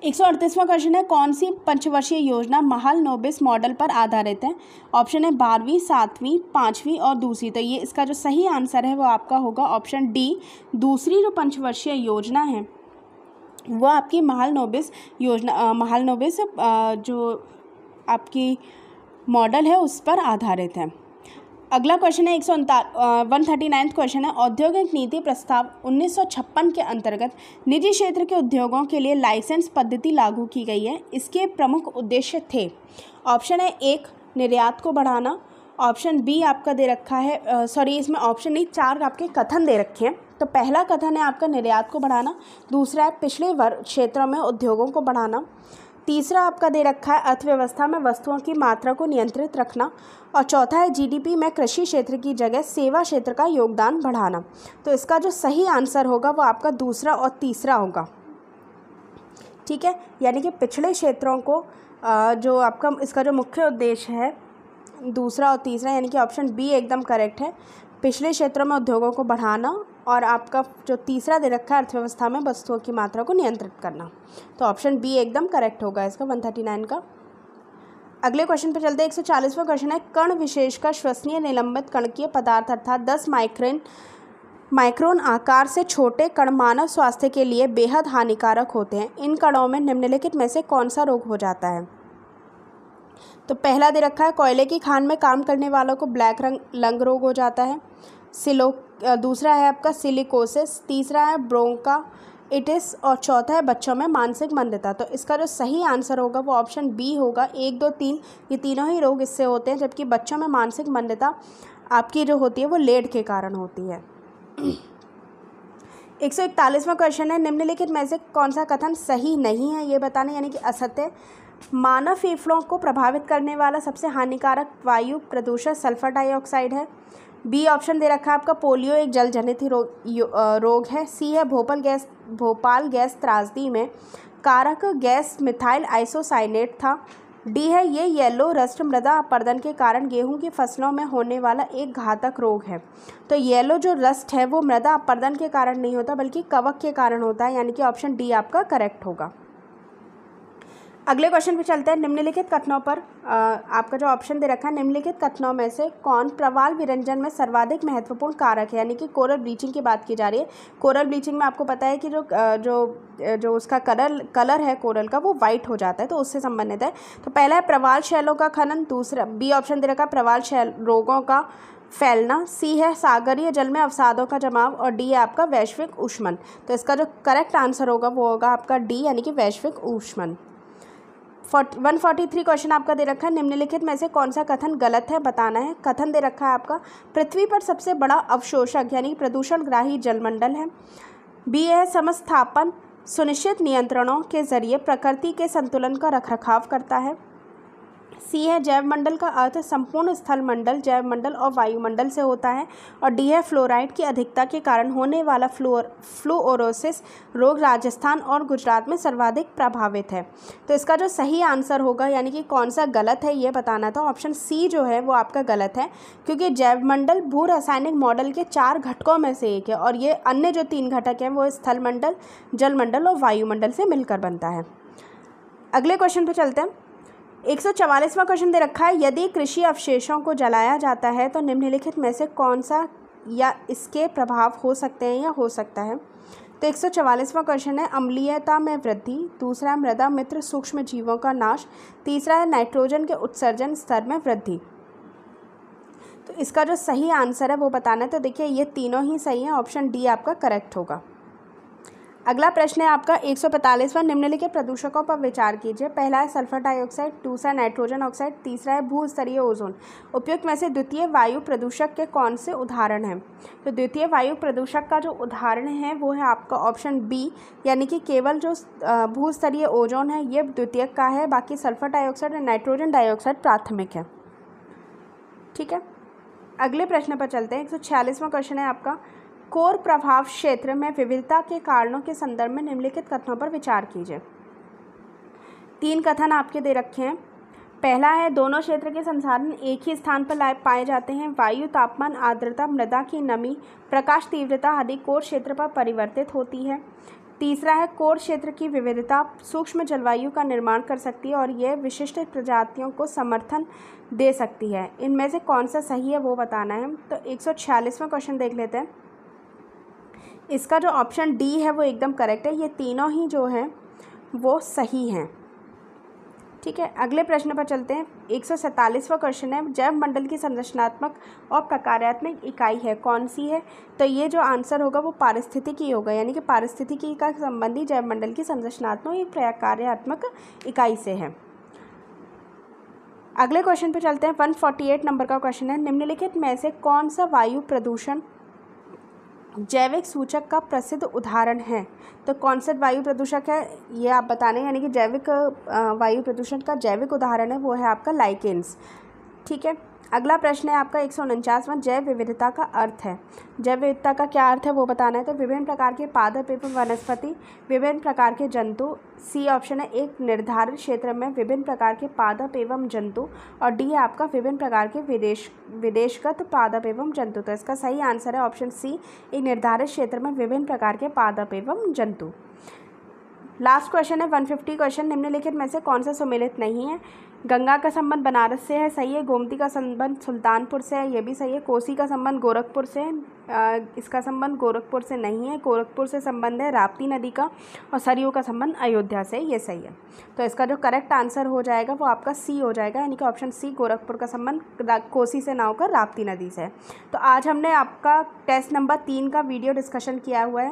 138वां क्वेश्चन है कौन सी पंचवर्षीय योजना महालनोबिस मॉडल पर आधारित है? ऑप्शन है 12वीं, 7वीं, 5वीं और दूसरी। तो ये इसका जो सही आंसर है वो आपका होगा ऑप्शन डी, दूसरी जो पंचवर्षीय योजना है वो आपकी महालनोबिस योजना जो आपकी मॉडल है उस पर आधारित है। अगला क्वेश्चन है 139 क्वेश्चन है औद्योगिक नीति प्रस्ताव 1956 के अंतर्गत निजी क्षेत्र के उद्योगों के लिए लाइसेंस पद्धति लागू की गई है। इसके प्रमुख उद्देश्य थे। ऑप्शन है 1 निर्यात को बढ़ाना, ऑप्शन बी आपका दे रखा है इसमें ऑप्शन नहीं 4 आपके कथन दे रखे हैं। तो पहला कथन है आपका निर्यात को बढ़ाना, दूसरा है पिछड़े वर्ग क्षेत्रों में उद्योगों को बढ़ाना, तीसरा आपका दे रखा है अर्थव्यवस्था में वस्तुओं की मात्रा को नियंत्रित रखना, और चौथा है जीडीपी में कृषि क्षेत्र की जगह सेवा क्षेत्र का योगदान बढ़ाना। तो इसका जो सही आंसर होगा वो आपका दूसरा और तीसरा होगा। ठीक है, यानी कि पिछड़े क्षेत्रों को जो आपका इसका जो मुख्य उद्देश्य है दूसरा और तीसरा, यानी कि ऑप्शन बी एकदम करेक्ट है, पिछले क्षेत्रों में उद्योगों को बढ़ाना, और आपका जो तीसरा दे रखा है अर्थव्यवस्था में वस्तुओं की मात्रा को नियंत्रित करना। तो ऑप्शन बी एकदम करेक्ट होगा इसका 139 का। अगले क्वेश्चन पर चलते हैं। 140वां क्वेश्चन है कण विशेष का श्वसनीय निलंबित कणकीय पदार्थ अर्थात 10 माइक्रोन आकार से छोटे कण मानव स्वास्थ्य के लिए बेहद हानिकारक होते हैं। इन कणों में निम्नलिखित में से कौन सा रोग हो जाता है? तो पहला दे रखा है कोयले की खान में काम करने वालों को ब्लैक लंग रोग हो जाता है। दूसरा है आपका सिलिकोसिस, तीसरा है ब्रोंका इट इज़ और चौथा है बच्चों में मानसिक मंदता। तो इसका जो सही आंसर होगा वो ऑप्शन बी होगा। 1, 2, 3 ये तीनों ही रोग इससे होते हैं, जबकि बच्चों में मानसिक मंदता आपकी जो होती है वो लेड के कारण होती है। 141वां क्वेश्चन है, निम्नलिखित में से कौन सा कथन सही नहीं है ये बताना, यानी कि असत्य। मानव फेफड़ों को प्रभावित करने वाला सबसे हानिकारक वायु प्रदूषण सल्फर डाइऑक्साइड है। बी ऑप्शन दे रखा है आपका, पोलियो एक जल जनित रोग है। सी है भोपाल गैस त्रासदी में कारक गैस मिथाइल आइसोसाइनेट था। डी है ये येलो रस्ट मृदा अपरदन के कारण गेहूं की फसलों में होने वाला एक घातक रोग है। तो येलो जो रस्ट है वो मृदा अपरदन के कारण नहीं होता बल्कि कवक के कारण होता है, यानी कि ऑप्शन डी आपका करेक्ट होगा। अगले क्वेश्चन पे चलते हैं। निम्नलिखित कथनों पर आपका जो ऑप्शन दे रखा है, निम्नलिखित कथनों में से कौन प्रवाल विरंजन में सर्वाधिक महत्वपूर्ण कारक है, यानी कि कोरल ब्लीचिंग की बात की जा रही है। कोरल ब्लीचिंग में आपको पता है कि जो उसका कलर है कोरल का वो वाइट हो जाता है, तो उससे संबंधित है। तो पहला है प्रवाल शैलों का खनन, दूसरा बी ऑप्शन दे रखा है प्रवाल शैल रोगों का फैलना, सी है सागरीय जल में अवसादों का जमाव और डी है आपका वैश्विक ऊष्मन। तो इसका जो करेक्ट आंसर होगा वो होगा आपका डी, यानी कि वैश्विक ऊष्मन। 143 क्वेश्चन आपका दे रखा है, निम्नलिखित में से कौन सा कथन गलत है बताना है। कथन दे रखा है आपका, पृथ्वी पर सबसे बड़ा अवशोषक यानी प्रदूषणग्राही जलमंडल है। बी है समस्थापन सुनिश्चित नियंत्रणों के जरिए प्रकृति के संतुलन का रखरखाव करता है। सी है जैवमंडल का अर्थ संपूर्ण स्थलमंडल, जैवमंडल और वायुमंडल से होता है। और डी है फ्लोराइड की अधिकता के कारण होने वाला फ्लूओरोसिस रोग राजस्थान और गुजरात में सर्वाधिक प्रभावित है। तो इसका जो सही आंसर होगा, यानी कि कौन सा गलत है ये बताना था, ऑप्शन सी जो है वो आपका गलत है, क्योंकि जैवमंडल भू रासायनिक मॉडल के 4 घटकों में से एक है और ये अन्य जो 3 घटक हैं वो स्थलमंडल, जलमंडल और वायुमंडल से मिलकर बनता है। अगले क्वेश्चन पर चलते हैं। 144वां क्वेश्चन दे रखा है, यदि कृषि अवशेषों को जलाया जाता है तो निम्नलिखित में से कौन सा या इसके प्रभाव हो सकते हैं या हो सकता है। तो 144वां क्वेश्चन है, अम्लीयता में वृद्धि, दूसरा मृदा मित्र सूक्ष्म जीवों का नाश, तीसरा है नाइट्रोजन के उत्सर्जन स्तर में वृद्धि। तो इसका जो सही आंसर है वो बताना है। तो देखिए ये तीनों ही सही हैं, ऑप्शन डी आपका करेक्ट होगा। अगला प्रश्न है आपका 145वां, निम्नलिखित प्रदूषकों पर विचार कीजिए। पहला है सल्फर डाइऑक्साइड, दूसरा नाइट्रोजन ऑक्साइड, तीसरा है भूस्तरीय ओजोन। उपयुक्त में से द्वितीय वायु प्रदूषक के कौन से उदाहरण हैं। तो द्वितीय वायु प्रदूषक का जो उदाहरण है वो है आपका ऑप्शन बी, यानी कि केवल जो भूस्तरीय ओजोन है ये द्वितीयक का है, बाकी सल्फर डाइऑक्साइड और नाइट्रोजन डाइऑक्साइड प्राथमिक है। ठीक है, अगले प्रश्न पर चलते हैं। 146वां क्वेश्चन है आपका, कोर प्रभाव क्षेत्र में विविधता के कारणों के संदर्भ में निम्नलिखित कथनों पर विचार कीजिए। 3 कथन आपके दे रखे हैं। पहला है दोनों क्षेत्र के संसाधन एक ही स्थान पर पाए जाते हैं। वायु तापमान, आर्द्रता, मृदा की नमी, प्रकाश तीव्रता आदि कोर क्षेत्र पर परिवर्तित होती है। तीसरा है कोर क्षेत्र की विविधता सूक्ष्म जलवायु का निर्माण कर सकती है और यह विशिष्ट प्रजातियों को समर्थन दे सकती है। इनमें से कौन सा सही है वो बताना है। तो 146वां क्वेश्चन देख लेते हैं। इसका जो ऑप्शन डी है वो एकदम करेक्ट है, ये तीनों ही जो हैं वो सही हैं। ठीक है, अगले प्रश्न पर चलते हैं। 147वां क्वेश्चन है, जैव मंडल की संरचनात्मक और प्रकार्यात्मक इकाई है कौन सी है। तो ये जो आंसर होगा वो पारिस्थितिकी होगा, यानी कि पारिस्थितिकी का संबंधी जैव मंडल की संरचनात्मक एक प्रकार्यात्मक इकाई से है। अगले क्वेश्चन पर चलते हैं। 148 नंबर का क्वेश्चन है, निम्नलिखित में से कौन सा वायु प्रदूषण जैविक सूचक का प्रसिद्ध उदाहरण है। तो कौन सा वायु प्रदूषक है ये आप बताने, यानी कि जैविक वायु प्रदूषण का जैविक उदाहरण है वो है आपका लाइकेन्स। ठीक है, अगला प्रश्न है आपका 149वां, जैव विविधता का अर्थ है। जैव विविधता का क्या अर्थ है वो बताना है। तो विभिन्न प्रकार के पादप एवं वनस्पति, विभिन्न प्रकार के जंतु, सी ऑप्शन है एक निर्धारित क्षेत्र में विभिन्न प्रकार के पादप एवं जंतु, और डी है आपका विभिन्न प्रकार के विदेशगत पादप एवं जंतु। तो इसका सही आंसर है ऑप्शन सी, एक निर्धारित क्षेत्र में विभिन्न प्रकार के पादप एवं जंतु। लास्ट क्वेश्चन है 150 क्वेश्चन, निम्नलिखित में से कौन सा सुमेलित नहीं है। गंगा का संबंध बनारस से है, सही है। गोमती का संबंध सुल्तानपुर से है, ये भी सही है। कोसी का संबंध गोरखपुर से है, इसका संबंध गोरखपुर से नहीं है। गोरखपुर से संबंध है राप्ती नदी का, और सरयू का संबंध अयोध्या से, ये सही है। तो इसका जो करेक्ट आंसर हो जाएगा वो आपका सी हो जाएगा, यानी कि ऑप्शन सी, गोरखपुर का संबंध कोसी से ना होकर राप्ती नदी से है। तो आज हमने आपका टेस्ट नंबर 3 का वीडियो डिस्कशन किया हुआ है।